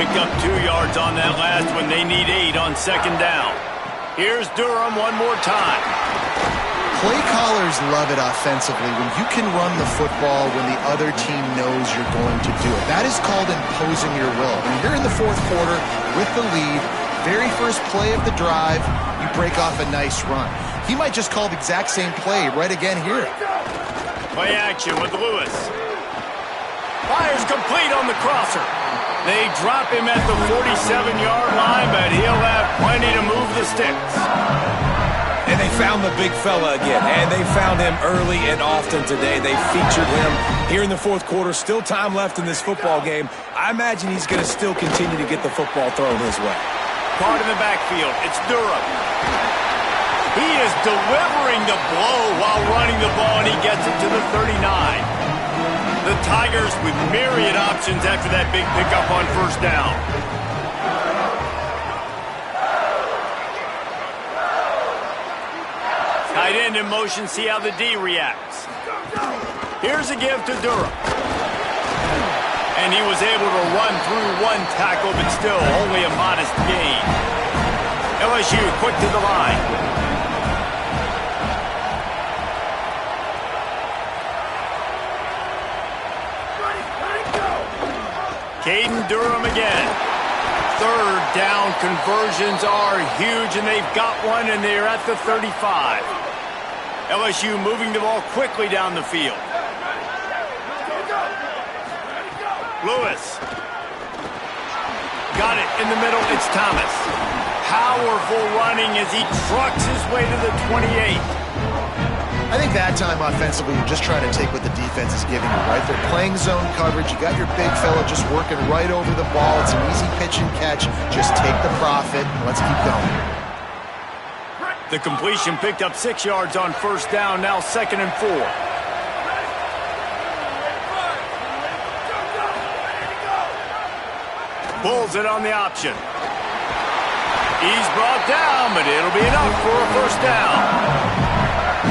Picked up 2 yards on that last one. They need 8 on second down. Here's Durham one more time. Play callers love it offensively when you can run the football when the other team knows you're going to do it. That is called imposing your will. When you're in the 4th quarter with the lead, very first play of the drive, you break off a nice run. He might just call the exact same play right again here. Play action with Lewis. Fires complete on the crosser. They drop him at the 47-yard line, but he'll have plenty to move the sticks. And they found the big fella again, and they found him early and often today. They featured him here in the 4th quarter. Still time left in this football game. I imagine he's going to still continue to get the football thrown his way. Caught in the backfield. It's Durham. He is delivering the blow while running the ball, and he gets it to the 39. The Tigers with myriad options after that big pickup on first down. Tight end in motion, see how the D reacts. Here's a give to Durham. And he was able to run through 1 tackle, but still only a modest gain. LSU quick to the line. Caden Durham again. 3rd down conversions are huge, and they've got one, and they're at the 35. LSU moving the ball quickly down the field. Lewis. Got it in the middle. It's Thomas. Powerful running as he trucks his way to the 28. I think that time offensively, you're just trying to take what the defense is giving you, right? They're playing zone coverage. You got your big fella just working right over the ball. It's an easy pitch and catch. Just take the profit and let's keep going. The completion picked up 6 yards on first down. Now 2nd and 4. Pulls it on the option. He's brought down, but it'll be enough for a first down.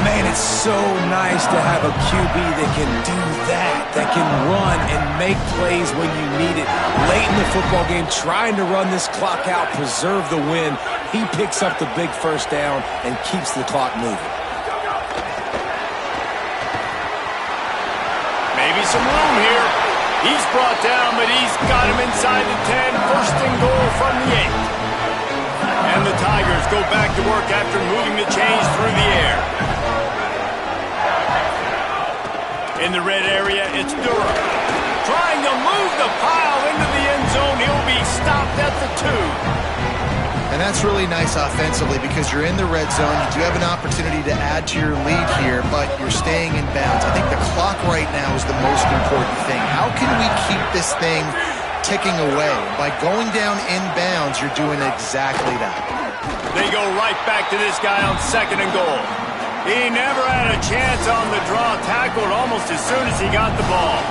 Man, it's so nice to have a QB that can do that can run and make plays when you need it. Late in the football game, trying to run this clock out, preserve the win. He picks up the big first down and keeps the clock moving. Maybe some room here. He's brought down, but he's got him inside the 10. 1st and goal from the 8. And the Tigers go back to work after moving the chains through the air. In the red area, it's Durham. Trying to move the pile into the end zone. He'll be stopped at the 2. And that's really nice offensively because you're in the red zone. You do have an opportunity to add to your lead here, but you're staying in bounds. I think the clock right now is the most important thing. How can we keep this thing ticking away? By going down in bounds, you're doing exactly that. They go right back to this guy on 2nd and goal. He never had a chance on the draw, tackled almost as soon as he got the ball.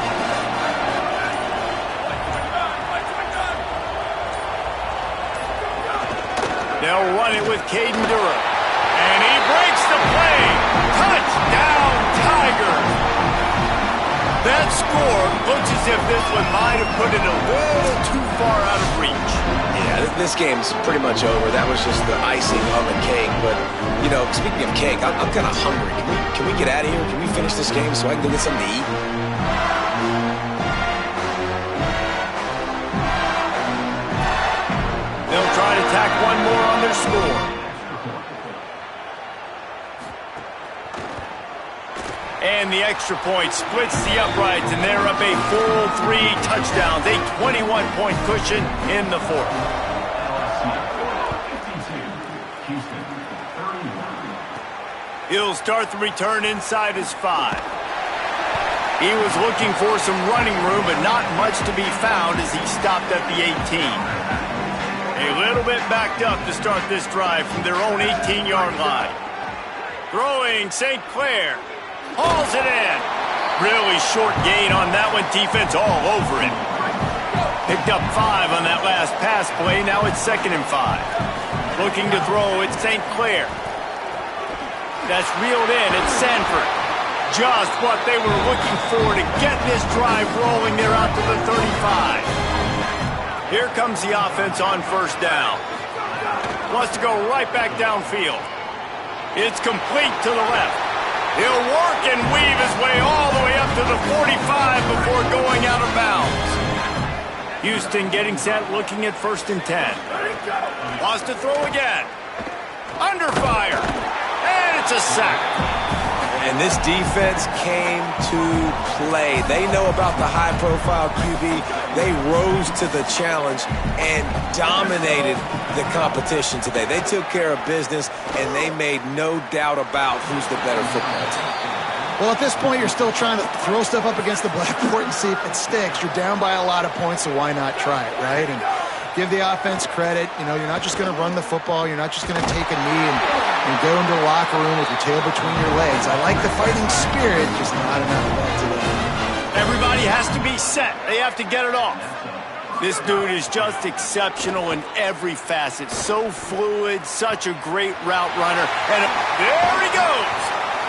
They'll run it with Caden Durham. And he breaks the play. Touchdown, Tigers. That score looks as if this one might have put it a little too far out of reach. Yeah, this game's pretty much over. That was just the icing on the cake. But, you know, speaking of cake, I'm kind of hungry. Can we get out of here? Can we finish this game so I can go get something to eat? They'll try to tack one more on their score. And the extra point splits the uprights, and they're up a full 3 touchdowns, a 21-point cushion in the 4th. He'll start the return inside his 5. He was looking for some running room, but not much to be found as he stopped at the 18. A little bit backed up to start this drive from their own 18-yard line. Throwing St. Clair. Hauls it in. Really short gain on that one. Defense all over it. Picked up 5 on that last pass play. Now it's 2nd and 5. Looking to throw. It's St. Clair. That's reeled in. It's Sanford. Just what they were looking for to get this drive rolling. They're out to the 35. Here comes the offense on first down. Wants to go right back downfield. It's complete to the left. He'll work and weave his way all the way up to the 45 before going out of bounds. Houston getting set, looking at 1st and 10. Wants to throw again. Under fire. And it's a sack. And this defense came to play. They know about the high-profile QB. They rose to the challenge and dominated the competition today. They took care of business, and they made no doubt about who's the better football team. Well, at this point, you're still trying to throw stuff up against the blackboard and see if it sticks. You're down by a lot of points, so why not try it, right? And give the offense credit. You know, you're not just going to run the football. You're not just going to take a knee and go into the locker room with your tail between your legs. I like the fighting spirit, just not enough of that today. Everybody has to be set. They have to get it off. This dude is just exceptional in every facet. So fluid, such a great route runner. And there he goes.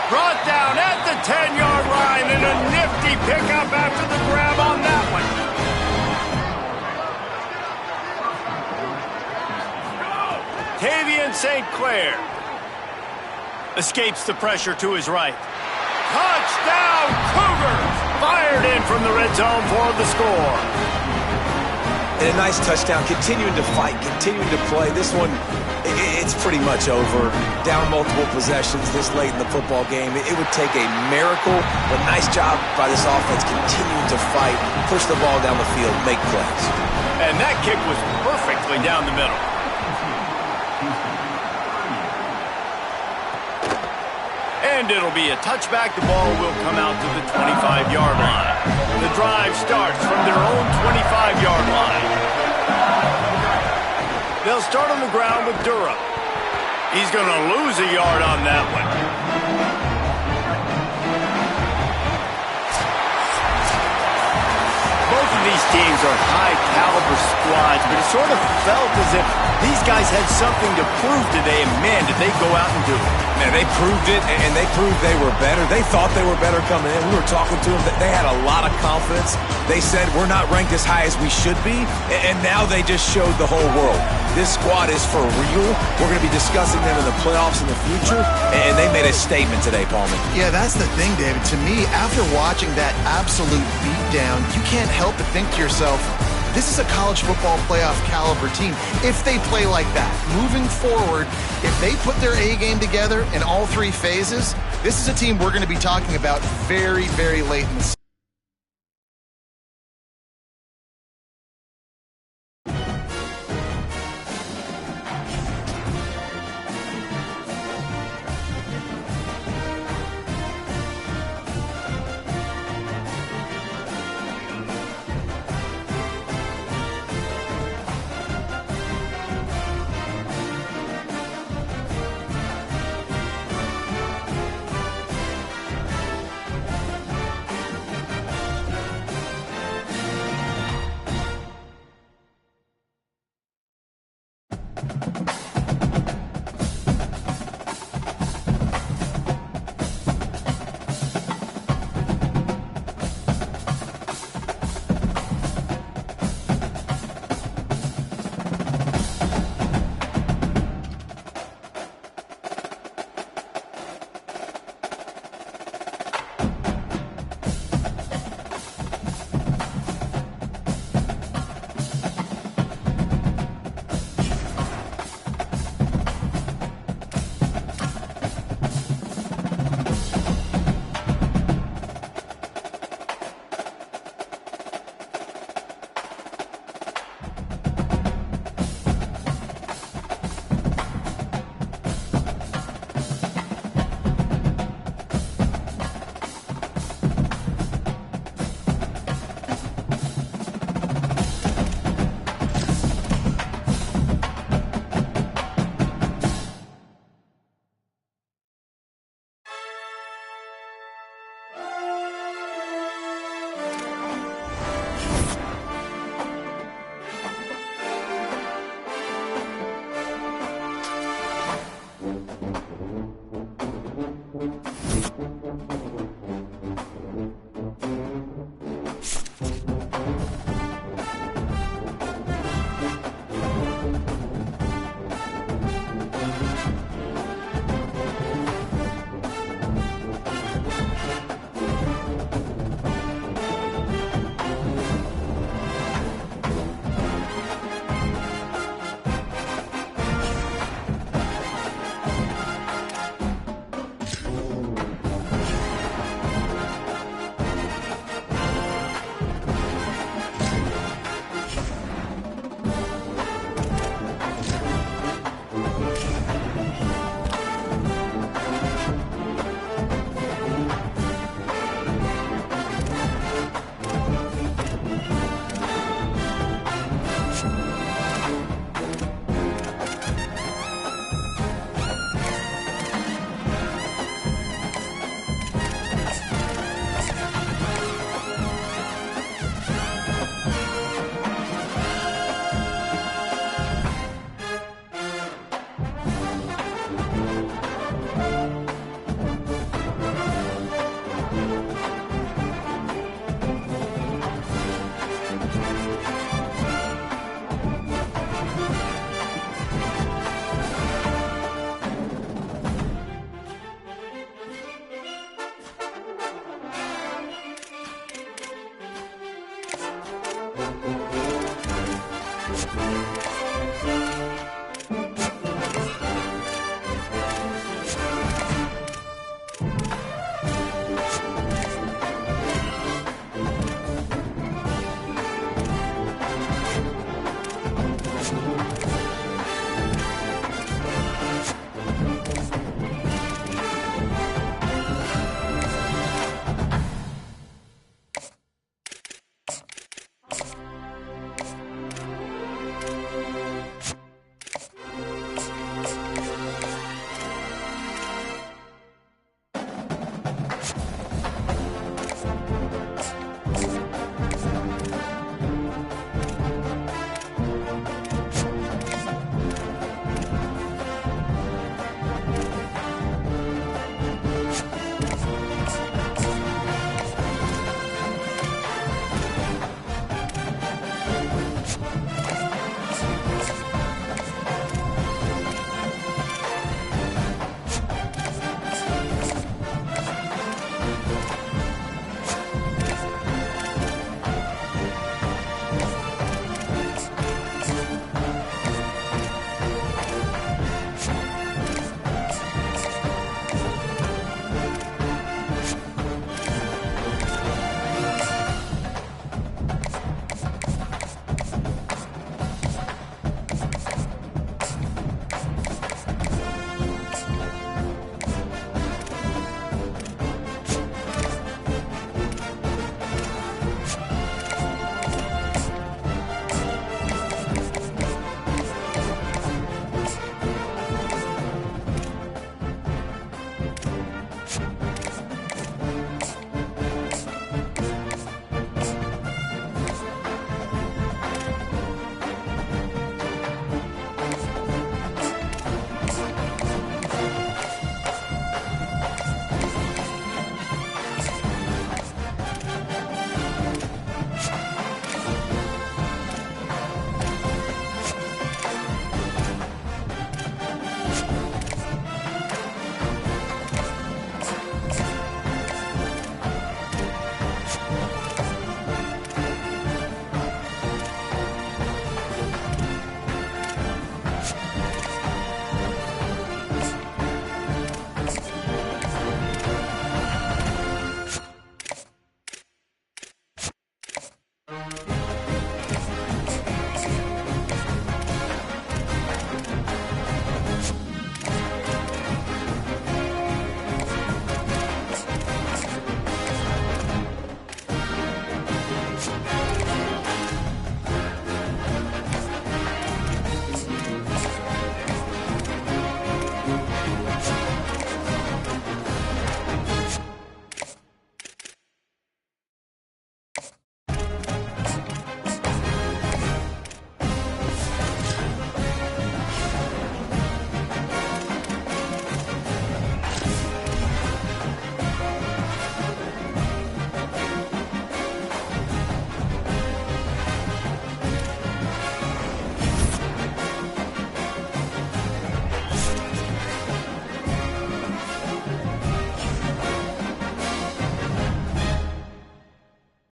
Brought down at the 10-yard line, and a nifty pickup after the grab on that one. Tavian St. Clair escapes the pressure to his right. Touchdown, Cougars! Fired in from the red zone for the score. and a nice touchdown, continuing to fight, continuing to play. This one, it's pretty much over. Down multiple possessions this late in the football game. It would take a miracle, but nice job by this offense continuing to fight, push the ball down the field, make plays. And that kick was perfectly down the middle. And it'll be a touchback. The ball will come out to the 25-yard line. The drive starts from their own 25-yard line. They'll start on the ground with Durham. He's going to lose a yard on that one. Both of these teams are high-caliber squads, but it sort of felt as if these guys had something to prove today, and man, did they go out and do it. Man, they proved it, and they proved they were better. They thought they were better coming in. We were talking to them. They had a lot of confidence. They said, we're not ranked as high as we should be, and now they just showed the whole world. This squad is for real. We're going to be discussing them in the playoffs in the future, and they made a statement today, Palmer. Yeah, that's the thing, David. To me, after watching that absolute beatdown, you can't help but think to yourself, this is a college football playoff caliber team. If they play like that, moving forward, if they put their A game together in all three phases, this is a team we're going to be talking about very, very late in the season.